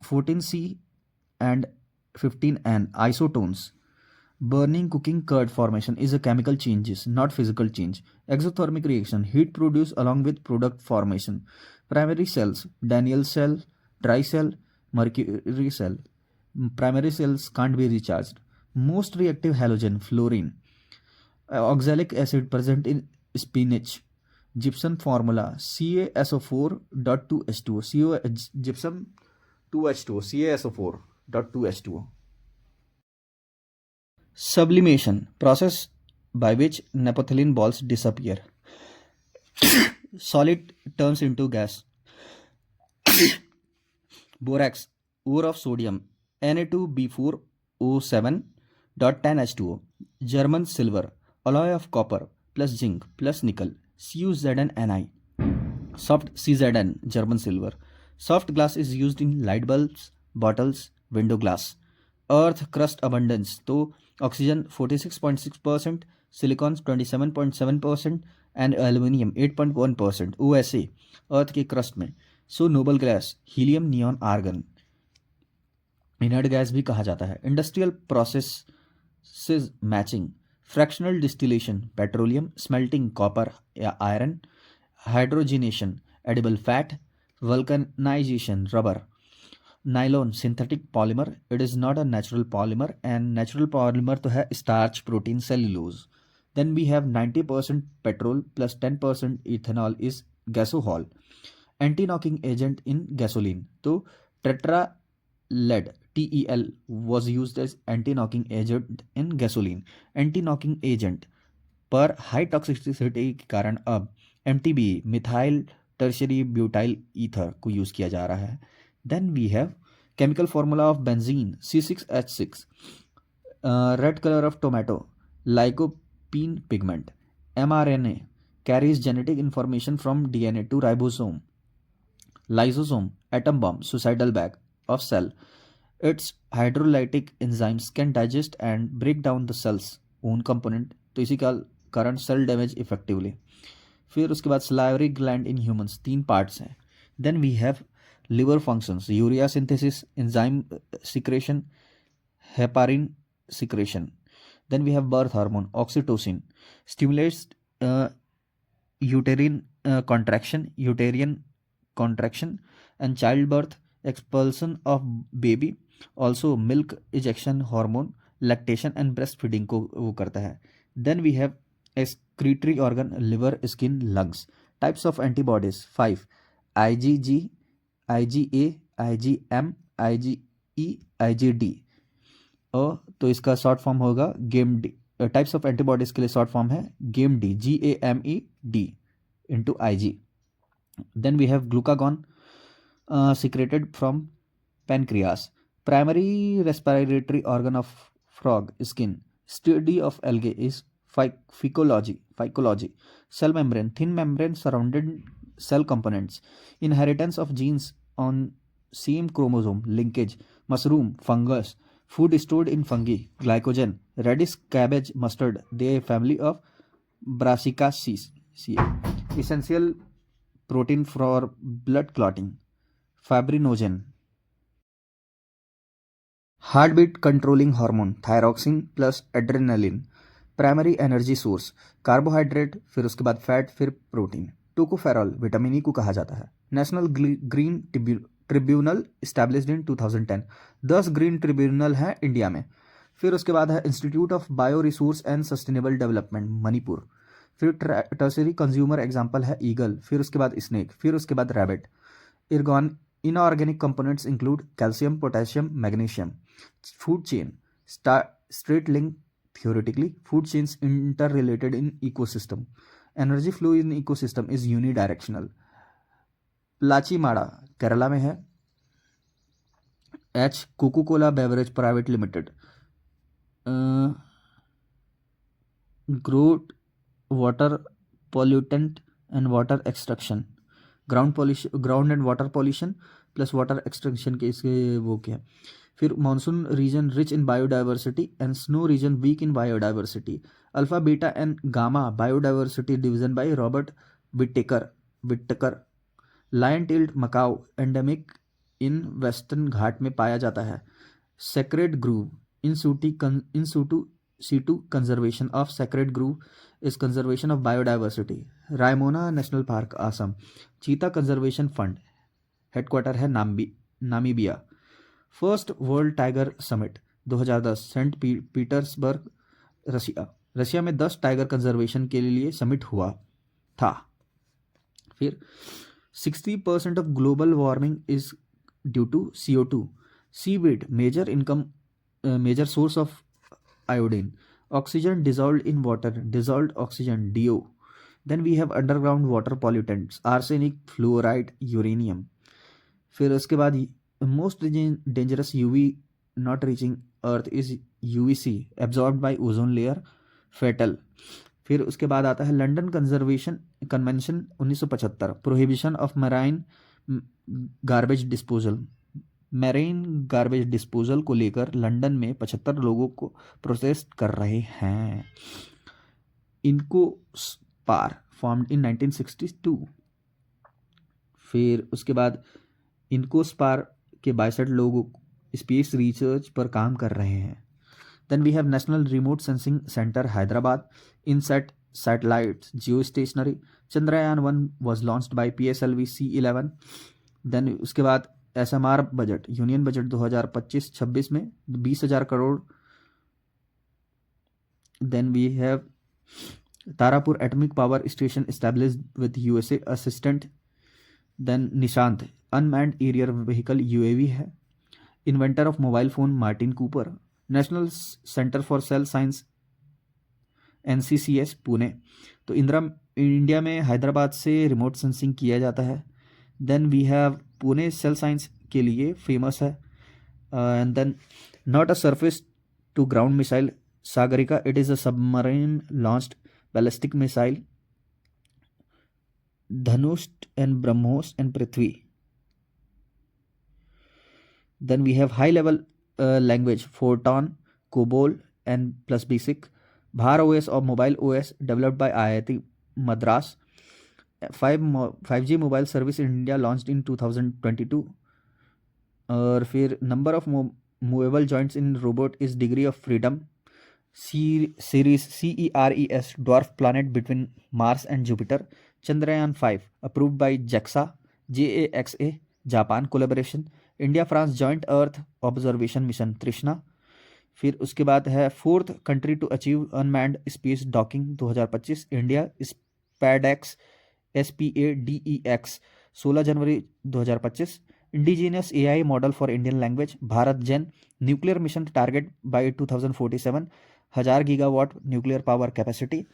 14C and 15N isotones. Burning cooking curd formation is a chemical changes, not physical change. Exothermic reaction heat produced along with product formation. Primary cells Daniell cell, dry cell, mercury cell. Primary cells can't be recharged. Most reactive halogen fluorine. Oxalic acid present in spinach. Gypsum formula CaSO4.2H2O, CO gypsum 2H2O, CaSO4.2H2O. Sublimation process by which naphthalene balls disappear. Solid turns into gas. Borax, ore of sodium, Na2B4O7.10H2O. German silver, alloy of copper plus zinc plus nickel, CuZnNi. Soft CZN, German silver. Soft glass is used in light bulbs, bottles, window glass. Earth crust abundance तो oxygen 46.6%, silicon 27.7% and aluminium 8.1%. USA earth के crust में. So noble gas helium, neon, argon. Inert gas भी कहा जाता है. Industrial process matching, fractional distillation petroleum, smelting copper या iron, hydrogenation edible fat, vulcanization rubber, nylon synthetic polymer. It is not a natural polymer and natural polymer तो है starch, protein, cellulose. Then we have 90% petrol plus 10% ethanol is gasohol. Anti knocking agent in gasoline तो tetra lead TEL was used as anti-knocking agent in gasoline. Anti-knocking agent पर high toxicity के कारण अब MTBE methyl tertiary butyl ether को use किया जा रहा है. Then we have chemical formula of benzene C6H6. Red colour of tomato lycopene pigment. mRNA carries genetic information from DNA to ribosome. Lysosome atom bomb suicidal bag of cell. Its hydrolytic enzymes can digest and break down the cell's own component. तो इसी का कारण cell damage effectively. फिर उसके बाद salivary gland in humans 3 parts हैं. Then we have liver functions, urea synthesis, enzyme secretion, heparin secretion. Then we have birth hormone oxytocin stimulates uterine contraction and childbirth, expulsion of baby. Also milk ejection hormone, lactation and breastfeeding को वो करता है. Then we have excretory organ, liver, skin, lungs. Types of antibodies 5: IgG, IgA, IgM, IgE, IgD. तो इसका short form होगा game D. Types of antibodies के लिए short form है game D, GAMED into IG. Then we have glucagon secreted from pancreas. Primary respiratory organ of frog, skin. Study of algae is phycology. Cell membrane, thin membrane surrounded cell components. Inheritance of genes on same chromosome, linkage. Mushroom, fungus. Food stored in fungi, glycogen. Radish, cabbage, mustard, they are family of Brassicaceae. Essential protein for blood clotting, fibrinogen. Heartbeat controlling hormone, thyroxine plus adrenaline. Primary energy source carbohydrate, फिर उसके बाद fat, फिर protein. Tocopherol vitamin E को कहा जाता है. National green tribunal established in 2010. 10 green tribunal हैं India में. फिर उसके बाद है institute of bio resource and sustainable development Manipur. फिर टर्सरी कंज्यूमर एग्जाम्पल है ईगल, फिर उसके बाद स्नेक, फिर उसके बाद rabbit. Inorganic components include calcium, potassium, magnesium. Food chain straight link. Theoretically, food chains interrelated in ecosystem. Energy flow in ecosystem is unidirectional. Plachimada Kerala में है. H Coca Cola beverage private limited. Growth water pollutant and water extraction. Ground and water pollution plus water extraction के इसके वो क्या है. फिर monsoon region rich in biodiversity and snow region weak in biodiversity. Alpha, beta and gamma biodiversity division by Robert Whittaker. Lion tailed macaque endemic in western घाट में पाया जाता है. Sacred grove in situ conservation of sacred groove is conservation of biodiversity. Raimona national park Assam. Cheetah conservation fund headquarter है Namibia. First world tiger summit 2010 Saint Petersburg Russia. Russia में 10 tiger conservation के लिए summit हुआ था. फिर 60% of global warming is due to CO2. Seaweed, major source of iodine. Oxygen dissolved in water, dissolved oxygen, DO. Then we have underground water pollutants, arsenic, fluoride, uranium. फिर उसके बाद most dangerous UV not reaching earth is UVC, absorbed by ozone layer, fatal. फिर उसके बाद आता है London conservation convention 1975, prohibition of marine garbage disposal. Marine garbage disposal को लेकर लंदन में 75 लोगों को प्रोटेस्ट कर रहे हैं. इनको स्पार फॉर्म्ड इन 1962. फिर उसके बाद इनको स्पार के 62 लोग स्पेस रिसर्च पर काम कर रहे हैं. Then we have national remote sensing centre Hyderabad, INSAT satellites geostationary. Chandrayaan 1 was launched by PSLV C11. Then उसके बाद SMR बजट, यूनियन बजट 2025-26 में 20,000 crore. Then we have Tarapur atomic power station established with USA assistant. Then Nishant unmanned aerial vehicle UAV है. Inventor of mobile phone Martin Cooper. National centre for cell science NCCS Pune. तो India में हैदराबाद से remote sensing किया जाता है. Then we have Pune cell science के लिए famous है. And then not a surface to ground missile Sagarika, it is a submarine launched ballistic missile. Dhanush and BrahMos and Prithvi. Then we have high level language Fortran, COBOL and plus BASIC. Bhar OS or mobile OS developed by IIT Madras. 5G mobile service in India launched in 2022. और फिर number of movable joints in robot is degree of freedom. Series CERES dwarf planet between Mars and Jupiter. Chandrayaan 5 approved by JAXA, JAXA Japan collaboration. India France joint earth observation mission Trishna. फिर उसके बाद है fourth country to achieve unmanned space docking 2025 India. SpaDeX SPADEX 16 January 2025. Indigenous AI model for Indian language Bharat Gen. Nuclear mission target by 2047 1000 gigawatt nuclear power capacity.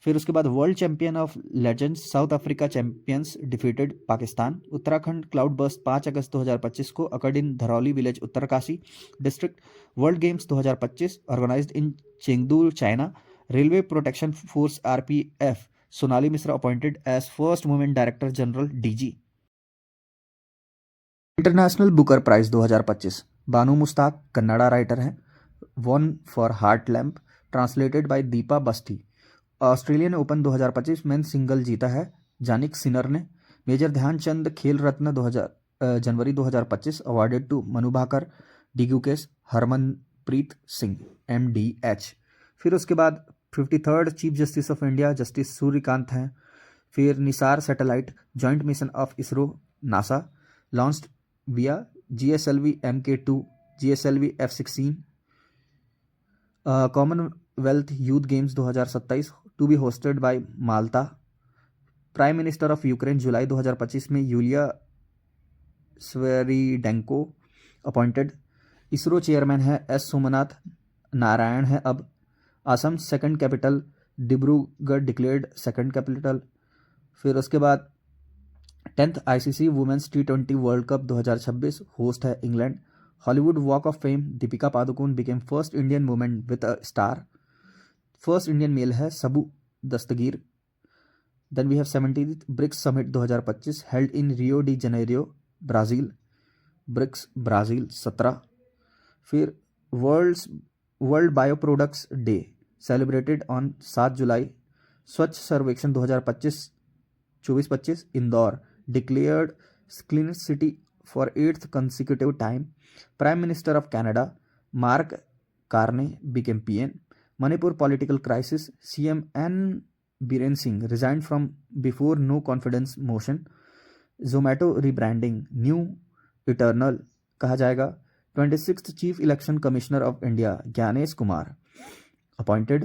फिर उसके बाद world champion of legends South Africa champions defeated Pakistan. Uttarakhand cloud burst 5 August 2025 को occurred in Dharauli village Uttarkashi district. World games 2025 organised in Chengdu China. Railway protection force RPF Sonali Mishra appointed as first women director general DG. International Booker prize 2025 Banu Mushtaq Kannada writer हैं. One for heart lamp translated by Deepa Bhasthi. Australian open 2025 men single जीता है Jannik Sinner ने. Major Dhyan Chand Khel Ratna January 2025 awarded to Manu Bhaker, DQकेस, Harmanpreet Singh MDH. फिर उसके बाद 53rd chief justice of India justice Suryakant हैं. फिर NISAR satellite joint mission of ISRO NASA launched via GSLV MK2 GSLV F-16. Commonwealth youth games 2027 to be hosted by Malta. Prime minister of Ukraine July 2025 में Yulia Svyrydenko appointed. ISRO chairman है S Somnath Narayan है अब. Assam second capital Dibrugarh declared second capital. फिर उसके बाद 10th ICC women's T20 world cup 2026 host है England. Hollywood walk of fame Deepika Padukone became first Indian women with a star. First Indian male है Sabu Dastagir. Then we have 17th BRICS summit 2025 held in Rio de Janeiro Brazil. BRICS Brazil 17. फिर world bio products day celebrated on 7 July. Swachh Survekshan 2024-25 Indore declared clean city for 8th consecutive time. Prime Minister of Canada Mark Carney became PM. Manipur political crisis, CM N Biren Singh resigned from before no confidence motion. Zomato rebranding new eternal कहा जाएगा. 26th Chief Election Commissioner of India Gyanesh Kumar appointed.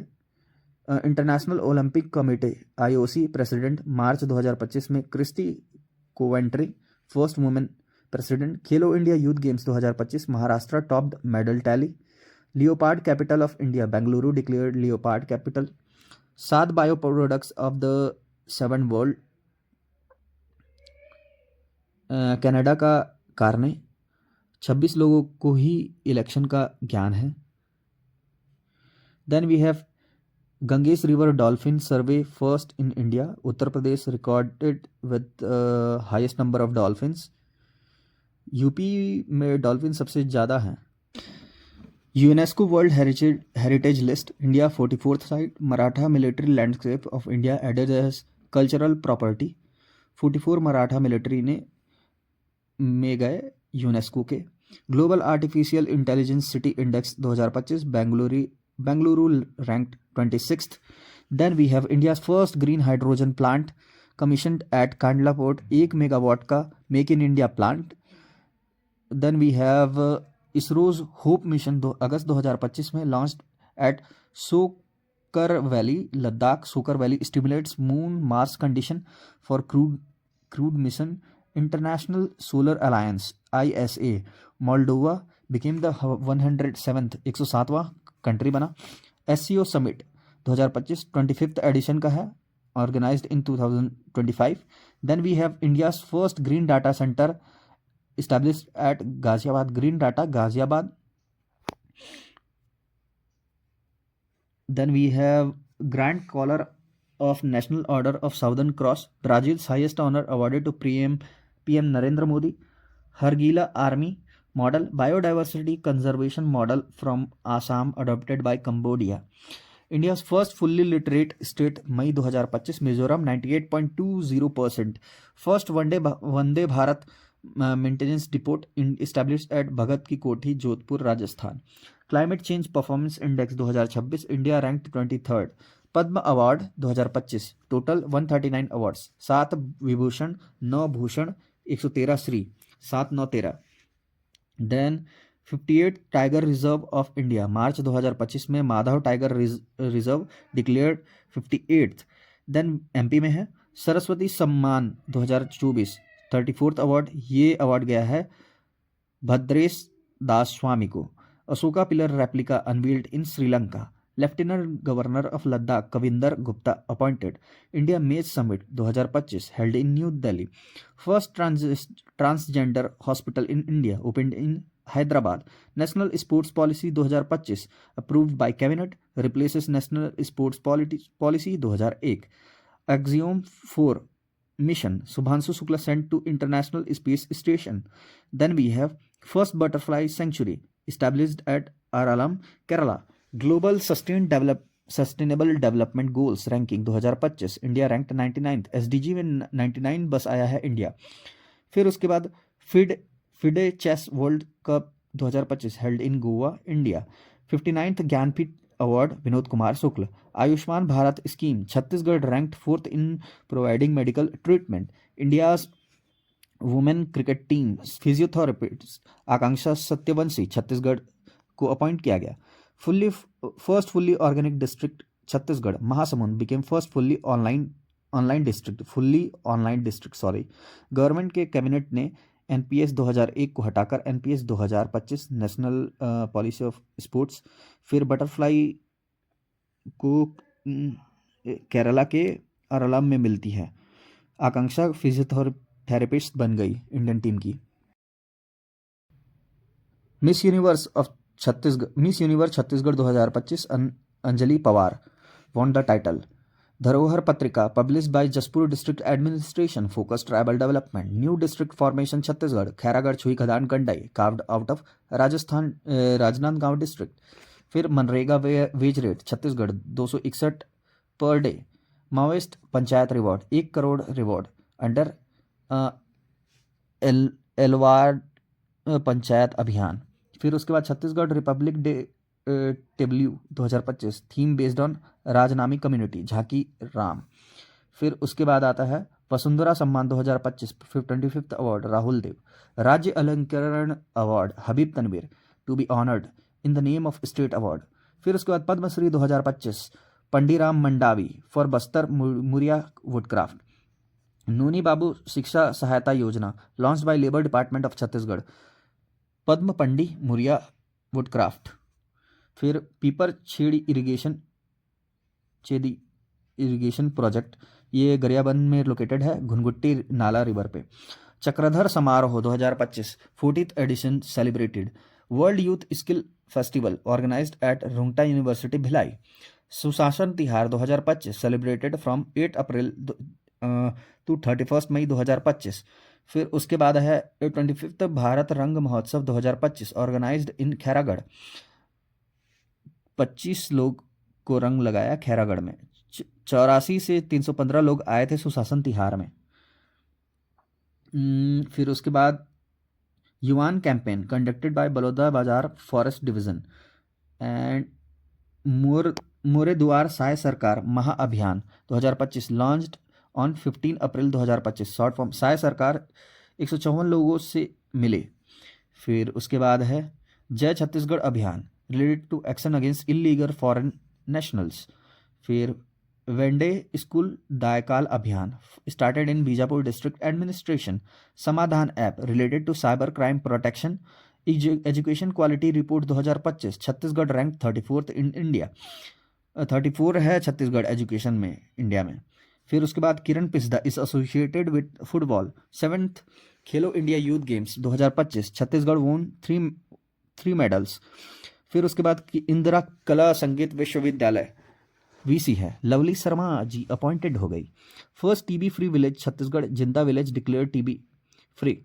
International Olympic committee IOC president March 2025 में Kirsty Coventry first women president. Khelo India youth games 2025 Maharashtra topped medal tally. Leopard capital of India Bengaluru declared leopard capital. 7 bio products of the 7 world Canada का कारणे। 26 लोगों को ही election का ज्ञान है। Then we have Ganges River Dolphin Survey first in India. Uttar Pradesh recorded with highest number of dolphins. UP में dolphin सबसे ज़्यादा हैं। UNESCO world heritage list India 44th site. Maratha military landscape of India added as cultural property. 44 Maratha military में गए UNESCO के। Global artificial intelligence city index 2025 Bengaluru ranked 26th. Then we have India's first green hydrogen plant commissioned at Kandla Port, 1 megawatt का Make in India plant. Then we have ISRO's Hope mission अगस्त 2025 में launched at Sokar Valley, Ladakh. Sokar Valley stimulates moon Mars condition for crewed mission. International Solar Alliance ISA Moldova became the 107th 107वां country बना। SCO summit 2025 25th edition का है, organized in 2025। Then we have India's first green data centre established at Ghaziabad. Green data Ghaziabad. Then we have grand collar of national order of southern cross, Brazil's highest honour awarded to PM Narendra Modi. Hargila army model biodiversity conservation model from Assam adopted by Cambodia. India's first fully literate state May 2025 Mizoram 98.20%। First Vande Bharat maintenance depot established at Bhagat ki Kothi Jodhpur Rajasthan. Climate change performance index 2026 India ranked 23rd। Padma award 2025 total 139 awards, 7 Vibhushan 9 Bhushan 113 Shri 7 9 13। Then 58 tiger reserve of India March 2025 में Madhav tiger reserve declared 58th। Then MP में है सरस्वती सम्मान 2024 34th award. ये award गया है भद्रेश दास स्वामी को। Ashoka pillar replica unveiled in Sri Lanka. Lieutenant governor of Ladakh Kavinder Gupta appointed. India maize summit 2025 held in new Delhi. First transgender hospital in India opened in Hyderabad. National sports policy 2025 approved by cabinet replaces national sports policy 2001। Axiom 4 mission Shubhanshu Shukla sent to international space station. Then we have first butterfly sanctuary established at Aralam, Kerala. Global Sustainable Development Goals Ranking 2025 India ranked 99th। SDG में 99 बस आया है India. फिर उसके बाद FIDE chess world cup 2025 held in Goa India. 59th Jnanpith award Vinod Kumar Shukla. Ayushman Bharat scheme Chhattisgarh ranked 4th in providing medical treatment. India's women cricket team physiotherapist Akanksha Satyavanshi Chhattisgarh को appoint किया गया। First fully organic district Chhattisgarh Mahasamund became first fully online district government के cabinet ने NPS 2001 को हटाकर NPS 2025 national policy of sports. फिर butterfly को केरला के अरलम में मिलती है। आकांक्षा फिजियोथेरेपिस्ट बन गई इंडियन टीम की। Miss universe Chhattisgarh 2025 Anjali Pawar won the title. Dharohar पत्रिका published by Jashpur district administration focus tribal development. New district formation Chhattisgarh Khairagarh Chhui Khadan Gandai carved out of Rajnandgaon district. फिर MNREGA wage rate Chhattisgarh 261 per day. Maoist panchayat reward 1 crore reward under Elvad panchayat Abhiyan. फिर उसके बाद Chhattisgarh republic day tableau 2025 theme based on Ramnami community झांकी राम। फिर उसके बाद आता है वसुंधरा सम्मान 2025 25th award Rahul Dev. Rajya Alankaran award Habib Tanvir to be honoured in the name of state award. फिर उसके बाद Padmashri 2025 Pandiram Mandavi for Bastar Muria woodcraft. Nuni Babu Shiksha Sahayata Yojana launched by labour department of Chhattisgarh, Padma Pandi Muria woodcraft. फिर पीपर छेड़ी इरिगेशन प्रोजेक्ट, ये गरियाबंद में लोकेटेड है, घुनघुट्टी नाला रिवर पे। Chakradhar Samaroh 2025 40th edition celebrated. World youth skill festival organised at Rungta university Bhilai. Sushasan Tihar 2025 celebrated from 8 April to 31 May 2025। फिर उसके बाद है 25th भारत रंग महोत्सव 2025 ऑर्गेनाइज्ड इन खैरागढ़। 25 लोग को रंग लगाया खैरागढ़ में। 84 से 315 लोग आए थे सुशासन तिहार में। फिर उसके बाद युवान कैंपेन कंडक्टेड बाय बलौदा बाजार फॉरेस्ट डिवीजन एंड मोरे द्वार साय सरकार महा अभियान 2025 launched on 15 April 2025। Short form Sai सरकार 154 लोगों से मिले। फिर उसके बाद है Jai Chhattisgarh Abhiyan related to action against illegal foreign nationals. फिर Vende school Daykal Abhiyan started in Bijapur district administration. Samadhan app related to cyber crime protection. Education quality report 2025 Chhattisgarh rank 34th in India. 34 है छत्तीसगढ़ एजुकेशन में इंडिया में। फिर उसके बाद Kiran Pisda is associated with football. 7th Khelo India youth games 2025 Chhattisgarh वोन 3 medals. फिर उसके बाद इंदिरा कला संगीत विश्वविद्यालय वीसी है, लवली शर्मा जी अपॉइंटेड हो गई। First TB free village Chhattisgarh Jinda village declare TB free.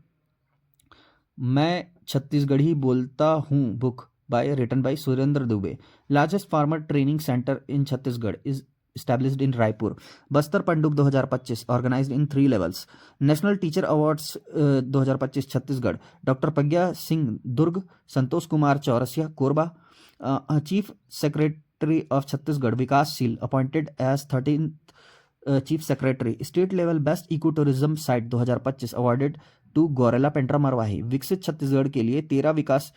Main Chhattisgarhi Bolta Hoon book by written by Surendra Dubey. Largest farmer training centre in Chhattisgarh is established in Raipur. Bastar Pandum 2025 organised in 3 levels. National teacher awards 2025 Chhattisgarh doctor Pragya Singh Durg, Santosh Kumar Chaurasia Korba. Chief secretary of Chhattisgarh Vikasshil appointed as 13th chief secretary. State level best eco tourism site 2025 awarded to Gaurela Pendra Marwahi. विकसित छत्तीसगढ़ के लिए 13 विकास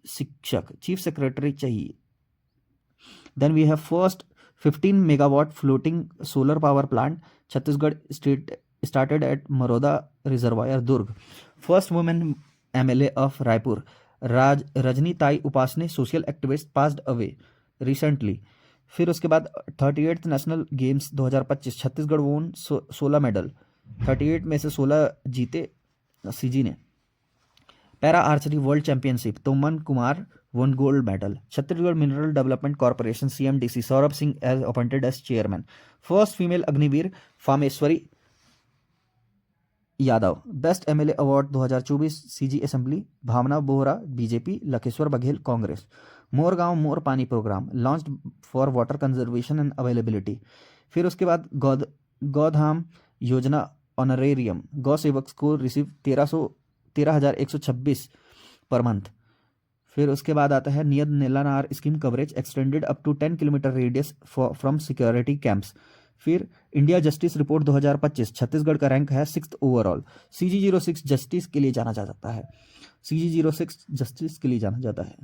शिक्षक chief secretary चाहिए। Then we have first 15 megawatt floating solar power plant Chhattisgarh state started at Maroda reservoir Durg. First women MLA of Raipur Rajni Tai Upasane social activist passed away recently. फिर उसके बाद 38th national games 2025 Chhattisgarh वोन 16 मेडल, 38 में से 16 जीते सीजी ने। Para archery world championship Toman Kumar one gold medal. Chhattisgarh mineral development corporation CMDC Saurabh Singh as appointed as chairman. First female Agniveer Phameshwari Yadav. Best MLA award 2024 CG assembly Bhawna Bohra BJP, Lakheshwar Baghel Congress. Mor Gaon Mor Pani programme launched for water conservation and availability. फिर उसके बाद गौधाम योजना honorarium गौ सेवक को receive 13,126 per month. फिर उसके बाद आता है Niyad Nellanar scheme coverage extended up to 10 kilometre radius from security camps. फिर इंडिया जस्टिस रिपोर्ट 2025 छत्तीसगढ़ का रैंक है 6th ओवरऑल। CG06 जस्टिस के लिए जाना जाता है। CG06 जस्टिस के लिए जाना जाता है।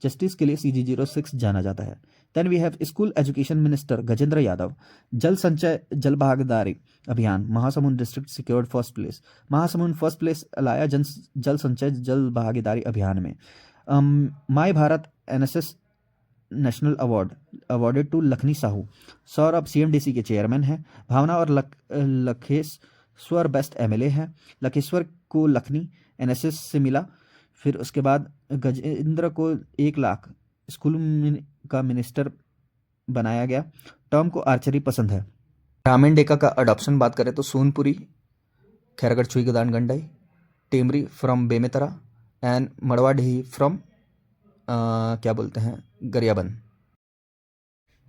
जस्टिस के लिए CG06 जाना जाता है। Then we have school education minister Gajendra Yadav. Jal Sanchay Jal Bhagidari Abhiyan Mahasamund district secured first place. Mahasamund first place लाया जल संचय जल भागीदारी अभियान में। My Bharat NSS national award awarded to Lakhni Sahu. Saurabh CMDC के चेयरमैन हैं। भावना और लखेश्वर बेस्ट एमएलए हैं। लखेश्वर को लखनी एनएसएस से मिला। फिर उसके बाद गजेंद्र को 1 लाख स्कूल का मिनिस्टर बनाया गया। टॉम को आर्चरी पसंद है। ग्रामीण डेका का अडॉप्शन बात करें तो Sonpuri Khairagarh Chhui Khadan Gandai, Temri from Bemetara and Madwadihi from क्या बोलते हैं गरियाबंद।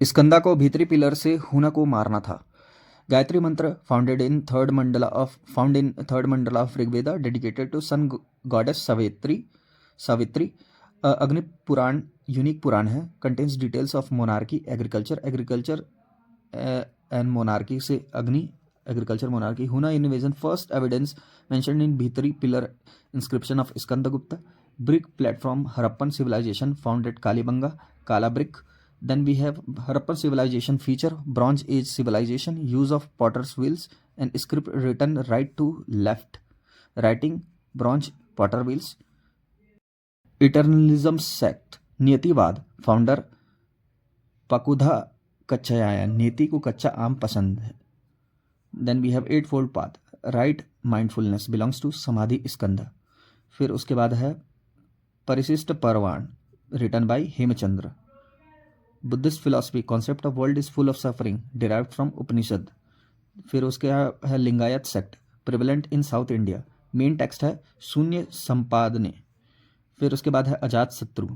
स्कंदा को भीतरी पिलर से हुना को मारना था। Gayatri mantra found in third mandala of Rigveda dedicated to sun goddess Savitri. Agni Purana unique Purana है, contains details of monarchy agriculture and monarchy से Agni agriculture monarchy. Huna invasion first evidence mentioned in Bhitari pillar inscription of Skandagupta. Brick platform Harappan civilisation found at Kalibangan काला brick. Then we have Harappan civilization feature, Bronze Age civilization, use of potter's wheels and script written right to left, writing bronze potter wheels. Eternalism sect, Niyativad, founder Pakudha Kachchayana, Niti को कच्चा आम पसंद है. Then we have eightfold path, right mindfulness belongs to Samadhi Skandha. फिर उसके बाद है Parishishta Parvan, written by Hemachandra. Buddhist philosophy, concept of world is full of suffering, derived from Upanishad. फिर उसके है Lingayat sect, prevalent in south India. Main text है शून्य संपादने. फिर उसके बाद है Ajata Shatru,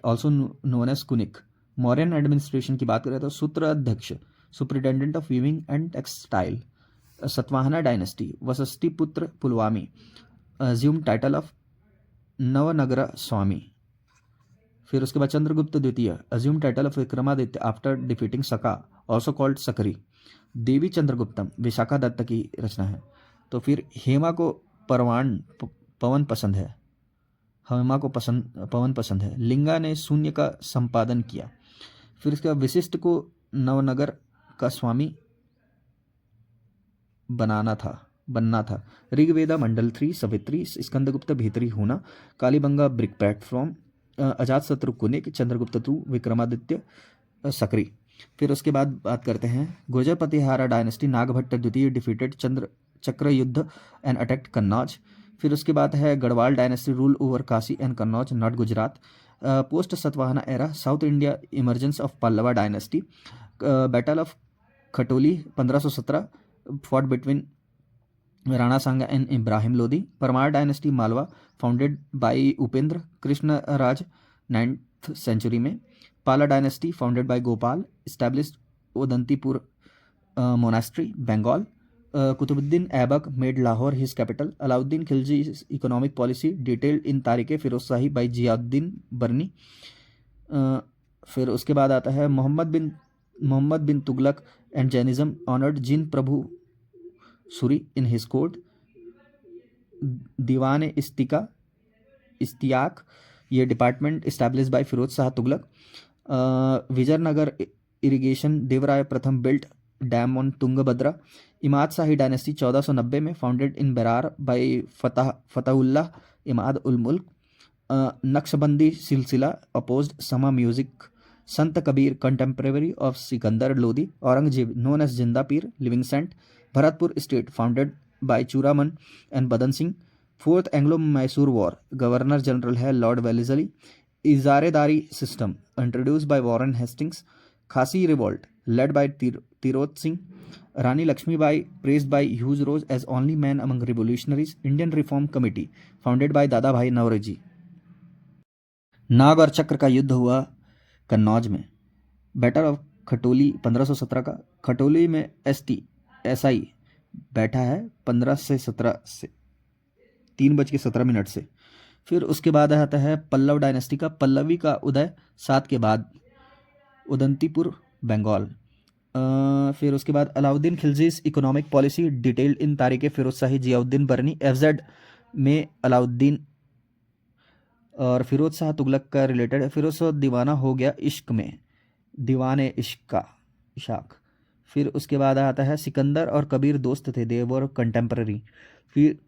also known as Kunik. Mauryan administration की बात करें तो सूत्र अध्यक्ष, superintendent of weaving and textile. Satavahana dynasty, Vashishti पुत्र Pulumavi, assume title of Navnagar स्वामी. फिर उसके बाद चंद्रगुप्त द्वितीय, assume title of Vikramaditya after defeating सका, ऑल्सो कॉल्ड सकरी. देवी चंद्रगुप्तम, विशाखा दत्त की रचना है. तो फिर हेमा को पवन पसंद है, हेमा को पवन पसंद है. लिंगा ने शून्य का संपादन किया. फिर उसके बाद विशिष्ट को नवनगर का स्वामी बनना था. ऋग्वेदा मंडल 3 सवित्री, स्कंदगुप्त भीतरी होना, कालीबंगा ब्रिक प्लेटफॉर्म, अजात शत्रु कुनिक, चंद्रगुप्त तु, विक्रमादित्य सकरी. फिर उसके बाद बात करते हैं गुर्जर प्रतिहारा डायनेस्टी, नागभट्ट द्वितीय डिफीटेड चक्र युद्ध एंड अटैक्ड कन्नौज. फिर उसके बाद है Garhwal dynasty, rule over Kashi and Kannauj, not Gujarat. Post Satavahana era, south India, emergence of Pallava dynasty. Battle of Khatoli 1517, fought between Rana Sanga and Ibrahim Lodi. Parmar dynasty, Malwa, founded by Upendra Krishna Raj 9th century में. Pala dynasty, founded by Gopal, established Udantipur monastery, Bengal. Qutubuddin Aibak made Lahore his capital. Alauddin Khilji economic policy, detailed in Tarikh Firoz Shahi by Ziauddin बर्नी. फिर उसके बाद आता है Mohammad bin Tughlaq and Jainism, honoured Jin Prabhu Suri in his court. Diwan Istiyaq, ये department establish by Firoz Shah Tughlaq. Vijayanagara irrigation, Devaraya प्रथम built dam on Tungabhadra. Imad Shahi dynasty 1490 में, founded in Berar by Fathullah Imad ul Mulk. Naqshbandi Silsila, opposed Sama music. Sant Kabir, contemporary of Sikandar Lodi. Aurangzeb, known as Zinda Pir, living saint. Bharatpur state, founded bye Churaman and Badan Singh. Fourth Anglo Mysore war, governor general है Lord Wellesley. Ijaredari system, introduce by Warren Hastings. Khasi revolt, led by Tirot Singh. Rani Lakshmibai, praised by Hugh Rose as only man among revolutionaries. Indian reform committee, founded by Dada Bhai Naoroji. नाग और चक्र का युद्ध हुआ कन्नौज में. Battle of Khatoli 1517 का. खटोली में SI बैठा है 15 से 17 से 3:17 से. फिर उसके बाद आता है पल्लव डायनेस्टी का. पल्लवी का उदय 7 के बाद, उदंतीपुर, बंगाल. फिर उसके बाद Alauddin Khilji's economic policy, detailed in Tarikh Firoz shahi Ziauddin Bernie. FZ में अलाउद्दीन और फिरोज शाह तुगलक का रिलेटेड है. फिरोज शाह दीवाना हो गया इश्क में, दीवाने इश्क का इशाक. फिर उसके बाद आता है सिकंदर और कबीर दोस्त थे, दे वर कंटेम्पररी. फिर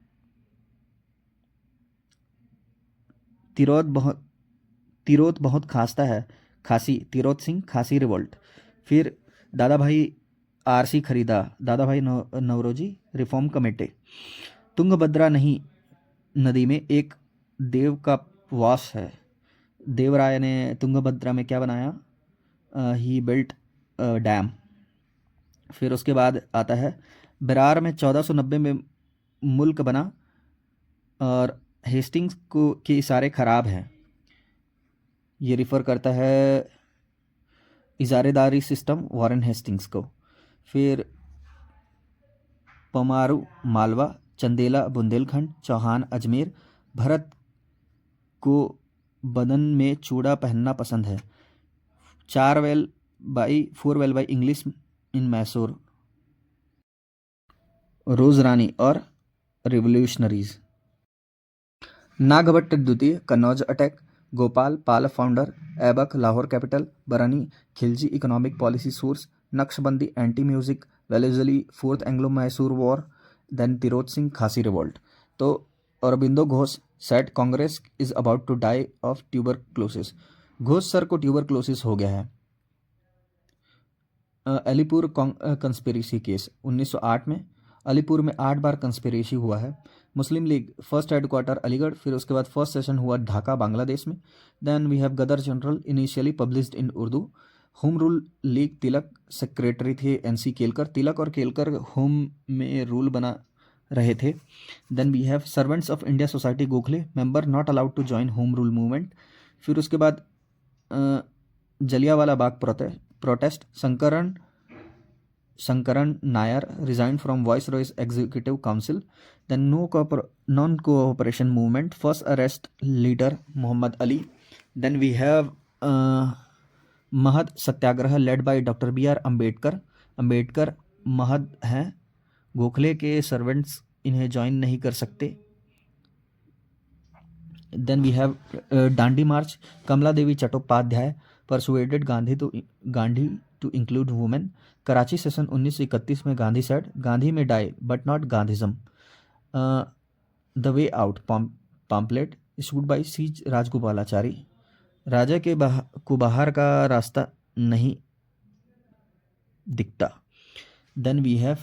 तिरोत बहुत खास्ता है, खासी, तिरोत सिंह, खासी रिवोल्ट. फिर दादा भाई RC खरीदा, दादा भाई नवरोजी, रिफॉर्म कमेटी. तुंगभद्रा नहीं नदी में एक देव का वास है. देवराय ने तुंगभद्रा में क्या बनाया? ही बिल्ट डैम. फिर उसके बाद आता है बेरार में 1490 में मुल्क बना और हेस्टिंग्स के इशारे खराब हैं. ये रिफ़र करता है इजारेदारी सिस्टम वॉरेन हेस्टिंग्स को. फिर पमारू मालवा, चंदेला बुंदेलखंड, चौहान अजमेर. भरत को बदन में चूड़ा पहनना पसंद है. 4 well by English in Mysore. Rose Rani और रिवोल्यूशनरीज. नागभट्ट द्वितीय, Kannauj attack. Gopal Pal founder, Aibak Lahore capital, Barani Khilji economic policy source, Naqshbandi anti music, Wellesley fourth Anglo Mysore war, then Tirot Singh Khasi revolt. तो Aurobindo Ghosh said Congress is about to die of tuberculosis. Ghosh sir को ट्यूबरक्लोसिस हो गया है। अलीपुर कंस्पिरेसी केस 1908 में अलीपुर में 8 बार conspiracy हुआ है। Muslim league first headquarter Aligarh, फिर उसके बाद फर्स्ट सेशन हुआ ढाका बांग्लादेश में। Then we have Ghadar general initially published in Urdu. Home rule league Tilak secretary थे एनसी केलकर। तिलक और केलकर होम में रूल बना रहे थे। Then we have servants of India society Gokhale, member not allowed to join home rule movement. फिर उसके बाद Jallianwala Bagh protest, Sankaran Nair resigned from voice Royce executive council. Then non cooperation movement, first arrest leader Mohammad Ali. Then we have Mahad Satyagraha led by doctor B R Ambedkar Mahad हैं, गोखले के servants इन्हें ज्वाइन नहीं कर सकते। Then we have Dandi march, Kamala Devi Chattopadhyay persuaded Gandhi to include women. Karachi session 1931 में Gandhi said Gandhi में die but not Gandhism. The way out pamphlet issued by C Rajagopalachari, Raja के को बाहर का रास्ता नहीं दिखता। Then we have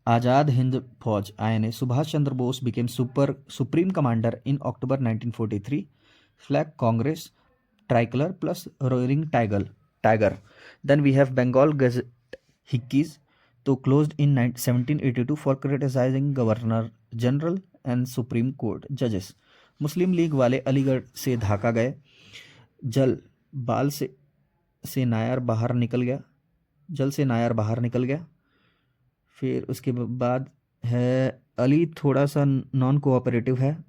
Azad Hind Fauj INA, Subhash Chandra Bose became supreme commander in October 1943। Flag Congress tricolour plus roaring tiger. Then we have Bengal gazette Hicky's तो closed in 1782 for criticising governor general and supreme court जजेस। Muslim league वाले अलीगढ़ से ढाका गए। जल से नायर बाहर निकल गया। फिर उसके बाद है अली थोड़ा सा नॉन कोऑपरेटिव है।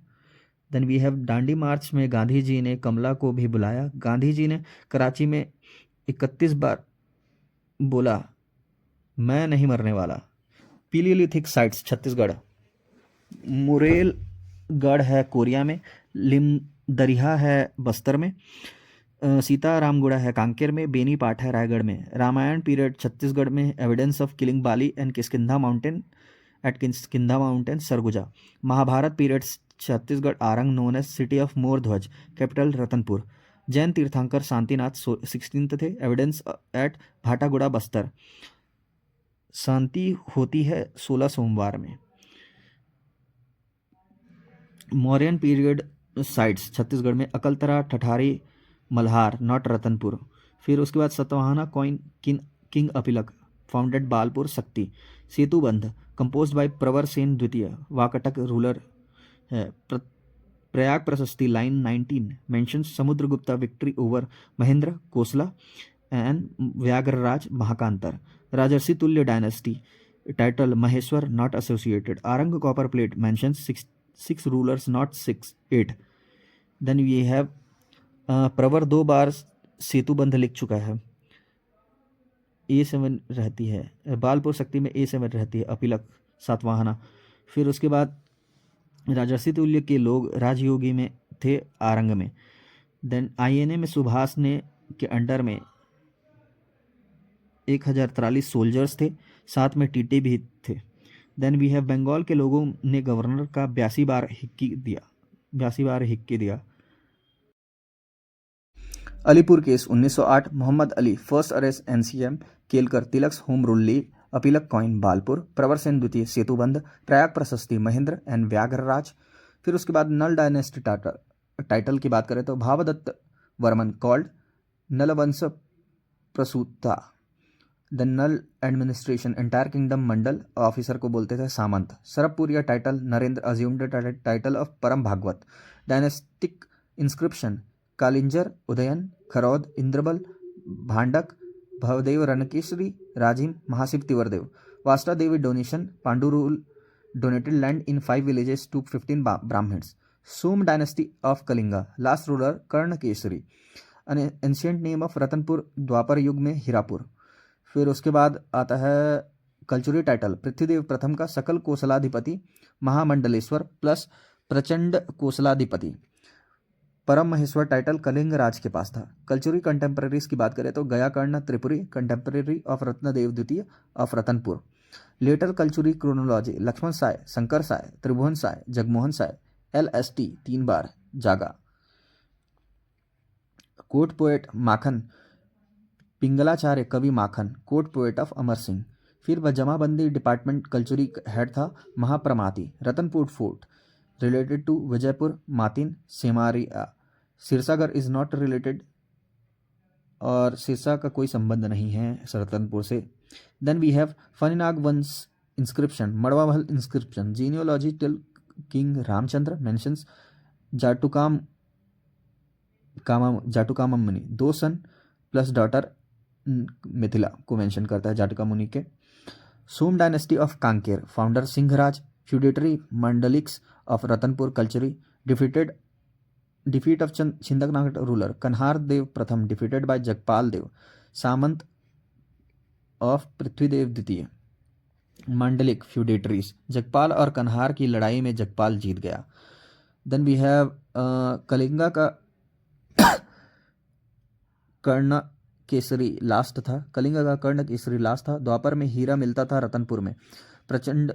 देन वी हैव डांडी मार्च में गांधी जी ने कमला को भी बुलाया। गांधी जी ने कराची में 31 बार बोला मैं नहीं मरने वाला। पीलीलिथिक साइट्स छत्तीसगढ़, मुरेलगढ़ है कोरिया में, लिमदरिया है बस्तर में, सीतारामगुड़ा है कांकेर में, बेनी पाठ है रायगढ़ में। रामायण पीरियड छत्तीसगढ़ में, evidence of killing Bali and Kishkindha mountain Surguja. Mahabharata period Chhattisgarh Arang known as city of Mordhwaj, capital Ratanpur. Jain tirthankara Shantinath 16 थे, एविडेंस एट भाटागुड़ा बस्तर। शांति होती है 16 सोमवार में। मौर्यन पीरियड साइट्स छत्तीसगढ़ में अकलतरा, ठठारी, मल्हार नॉट रतनपुर। फिर उसके बाद Satavahana coin king अपिलक founded Balpur शक्ति। सेतुबंध कंपोज्ड बाय प्रवर सेन द्वितीय, वाकटक रूलर है। Prayag Prashasti line 19 mentions Samudragupta victory over Mahendra Kosala and Vyaghraraja Mahakantara. Rajarshi Tulya dynasty title Maheshwar not associated. Arang copper plate mentions 6 rulers not 8। Then we have Pravara 2 बार सेतुबंध लिख चुका है, A7 रहती है। बालपुर शक्ति में A7 रहती है। अपिलक सातवाहना। फिर उसके बाद राजर्षि तुल्य के लोग राजयोगी में थे आरंग में। देन INA में सुभाष ने के अंडर में 1043 सोल्जर्स थे, साथ में टीटे भी थे। देन वी हैव बंगाल के लोगों ने गवर्नर का 82 बार हिक्की दिया। Alipur case 1908 Mohammad Ali first arrest NCM, Kelkar Tilak's home rule league, अपिलक कॉइन बालपुर, प्रवर सेन द्वितीय सेतुबंध, प्रयाग प्रशस्ति महेंद्र एंड व्याघ्रराज। फिर उसके बाद नल डायनेस्टी टाइटल की बात करें तो भावदत्त वर्मन कॉल्ड नलवंश प्रसूता। The Nal administration entire kingdom mandal officer को बोलते थे Samant. Sarabhpuriya title Narendra assumed title of Param Bhagwat. Dynastic inscription Kalinjar, Udayan, Kharod, Indrabal, Bhandak, Bhavdev Ranakesari, Rajim, Mahashiv Tivardev. Vasata Devi donation Pandu rule donated land in 5 villages to 15 Brahmans. Som dynasty of Kalinga, last ruler Karna Kesari. Ancient name of Ratanpur, Dwapar Yug में हीरापुर। फिर उसके बाद आता है कल्चुरी टाइटल पृथ्वीदेव प्रथम का सकल कोसलाधिपति, महामंडलेश्वर प्लस प्रचंड कोसलाधिपति। परम महेश्वर टाइटल कलिंग राज के पास था। कल्चुरी कंटेम्प्रेरीज की बात करें तो गयाकर्ण त्रिपुरी कंटेम्प्रेरी ऑफ रत्नदेव द्वितीय of Ratanpur. Later Kalchuri chronology Laxman Sai, Shankar Sai, Tribhuvan Sai, Jagmohan Sai, LST 3 बार जागा। कोर्ट पोएट माखन पिंगलाचार्य कवि Makhan, court poet of Amar Singh. फिर वह जमाबंदी डिपार्टमेंट कल्चुरी हेड था Mahapramati. Ratanpur fort related to Vijaypur Matin Semariya. Sirsagar is not related और सिरसा का कोई संबंध नहीं है रतनपुर से। Then we have Phaninag Vansh inscription, Madwamahal inscription, genealogy till king Ramchandra mentions Jatukamam Muni, 2 sun plus daughter Mithila को मेंशन करता है जाटुका मुनि के। Som dynasty of Kanker, founder Singhraj. Feudatory मंडलिक्स of Ratanpur Kalchuri. Defeat of छिंदकनाट रूलर कन्हार देव प्रथम डिफीटेड बाय जगपाल देव, सामंत ऑफ पृथ्वीदेव द्वितीय। मंडलिक फ्यूडेटरीज, जगपाल और कन्हार की लड़ाई में जगपाल जीत गया। देन वी हैव कलिंगा का कर्ण केसरी लास्ट था। कलिंगा का कर्ण केसरी लास्ट था। द्वापर में हीरा मिलता था रतनपुर में। प्रचंड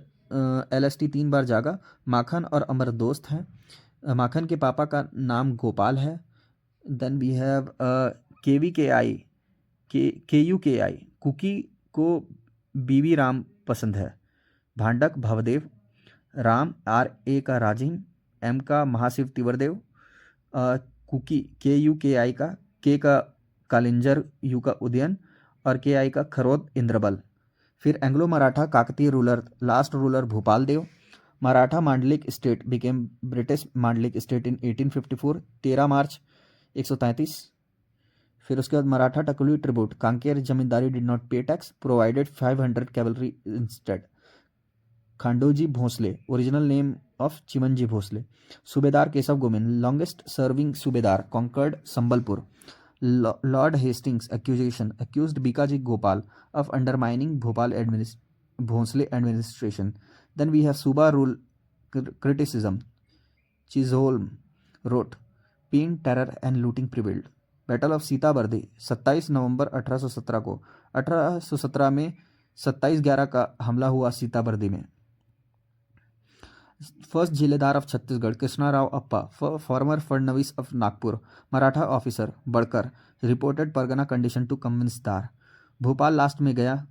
LST 3 बार जागा। माखन और अमर दोस्त हैं। माखन के पापा का नाम गोपाल है। Then we have KVKI KUKI, Kuki को बीवी राम पसंद है। भांडक भवदेव। राम RA का राजिम, M का महाशिव तिवरदेव। कुकी KUKI का, K का कालिंजर, U का उदयन और KI का खरोद इंद्रबल। फिर Anglo Maratha Kakatiya ruler, last ruler Bhupal Dev. Maratha मांडलिक स्टेट बिकेम ब्रिटिश मांडलिक स्टेट इन 1854, 13 मार्च 133। फिर उसके बाद Maratha Takoli tribute, Kanker zamindari did not pay tax, provided 500 cavalry instead. Khandoji Bhosle, original name of Chimnaji Bhosle. Subedar Keshav गोमेन, longest serving subedar, conquered Sambalpur. Lord Hastings accusation, accused Bikaji Gopal of undermining Bhopal Bhosle administration. Then we have Suba rule criticism. Chisholm wrote, "Pain, terror and looting prevailed." Battle of Sitabardi 27 November 1817 को। 1817 में 27/11 का हमला हुआ सीताबर्दी में। First zilledar of Chhattisgarh Krishnarao Appa, former Phadnavis of Nagpur, Maratha officer Badkar, reported pargana condition to कन्विंसदार। Bhopal last में गया।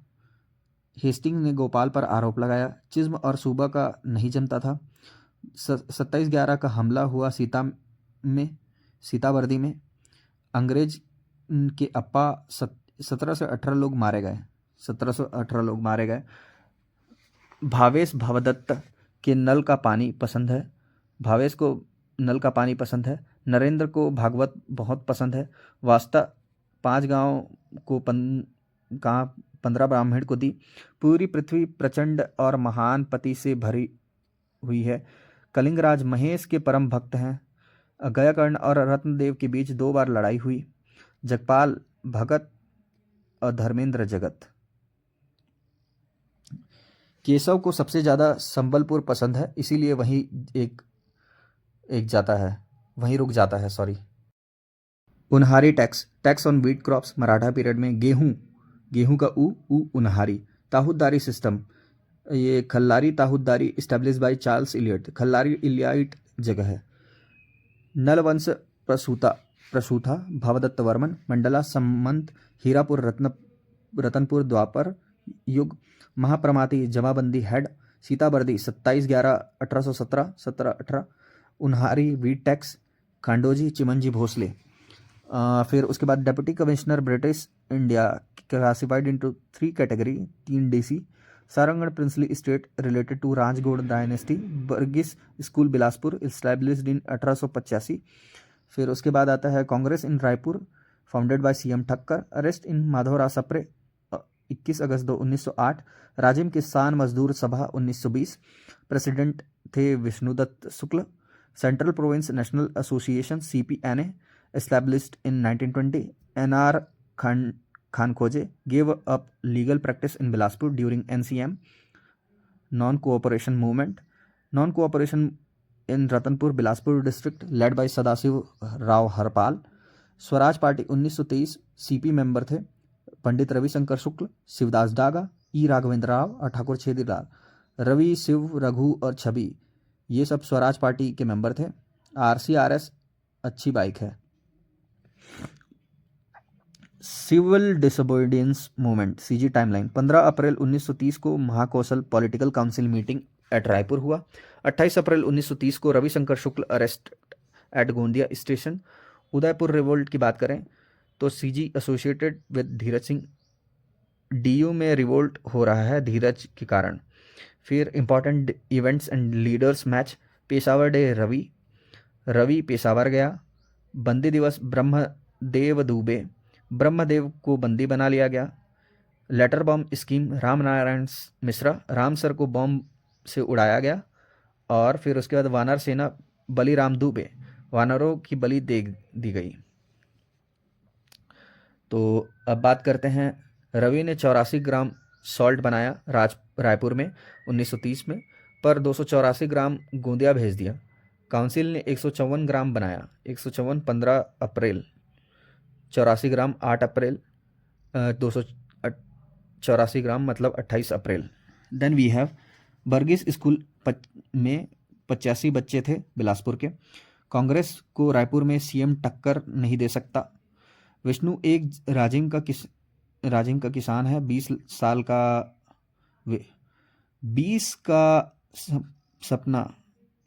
Hasting ने गोपाल पर आरोप लगाया। चिज्म और सूबा का नहीं जमता था। 27/11 का हमला हुआ सीताबर्दी में। अंग्रेज के अप्पा 17 से 18 लोग मारे गए। 1718 लोग मारे गए। भावेश भावदत्त के नल का पानी पसंद है। भावेश को नल का पानी पसंद है। नरेंद्र को भागवत बहुत पसंद है। वास्ता 5 गांव को 15 ब्राह्मण को दी। पूरी पृथ्वी प्रचंड और महान पति से भरी हुई है। कलिंगराज महेश के परम भक्त हैं। गयाकर्ण और रत्नदेव के बीच 2 बार लड़ाई हुई। जगपाल भगत और धर्मेंद्र जगत। केशव को सबसे ज़्यादा संबलपुर पसंद है, इसीलिए वहीं वहीं रुक जाता है। Unhari tax on wheat crops, Maratha period में। गेहूं का ऊ उन्हारी। ताहुतदारी सिस्टम, ये Khallari tahutdari established by Charles Elliot. Khallari Elliot जगह है। नलवंश प्रसूता भवदत्त वर्मन। मंडला संमंत हीरापुर रतनपुर द्वापर युग। महाप्रमाति jamabandi head. Sitabardi 27/11/1817 1718। Unhari wheat tax. Khandoji Chimnaji Bhosle. फिर उसके बाद deputy commissioner British India classified into 3 category 3 DC। Sarangarh princely state related to Rajgond dynasty. Burgess school Bilaspur established in 1885। फिर उसके बाद आता है Congress in Raipur founded by CM Thakkar. Arrest in Madhavrao Sapre 21 August 1908। Rajim Kisan Mazdoor Sabha 1920। President थे विष्णुदत्त शुक्ल। Central province national association CPNA established in 1920. NR Khankhoje gave up legal practice in Bilaspur during NCM. Non-cooperation movement in Ratanpur Bilaspur district led by Sadashiv Rao Harpal. Swaraj party 1923 CP member थे पंडित रविशंकर शुक्ल, शिवदास डागा, ई राघवेंद्र राव और ठाकुर छेदीलाल। रवि, शिव, रघु और छवि ये सब Swaraj party के member थे। RCRS अच्छी bike है। Civil disobedience movement CG timeline 15 April 1930 को Mahakoshal political council meeting at Raipur हुआ। 28 अप्रैल 1930 को Ravishankar Shukla arrest at Gondia station. Udaipur revolt की बात करें तो CG associated with Dheeraj Singh. DU में रिवोल्ट हो रहा है धीरज के कारण। फिर important events and leaders match. Peshawar day Ravi Peshawar गया। बंदी दिवस ब्रह्मदेव दुबे, ब्रह्मदेव को बंदी बना लिया गया। Letter bomb scheme Ram Narayan Mishra, Ram sir को बॉम्ब से उड़ाया गया। और फिर उसके बाद वानर सेना बलिराम दुबे, वानरों की बलि दे दी गई। तो अब बात करते हैं, रवि ने 84 ग्राम सॉल्ट बनाया रायपुर में 1930 में, पर 284 ग्राम गोंदिया भेज दिया। काउंसिल ने 154 ग्राम बनाया, 154 15 अप्रैल, 84 ग्राम 8 अप्रैल, 284 ग्राम मतलब 28 April. Then we have Burgess school में 85 बच्चे थे बिलासपुर के। कांग्रेस को रायपुर में CM टक्कर नहीं दे सकता। विष्णु एक राजिम का किसान है, 20 साल का 20 का सपना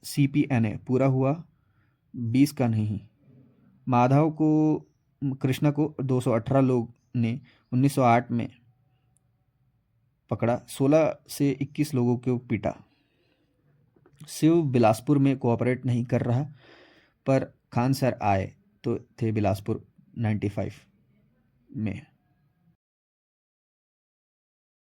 CPNA पूरा हुआ, 20 का नहीं। माधव को कृष्णा को 218 लोग ने 1908 में पकड़ा, 16 से 21 लोगों को पीटा। शिव बिलासपुर में कोऑपरेट नहीं कर रहा, पर खान सर आए तो थे बिलासपुर 95 में।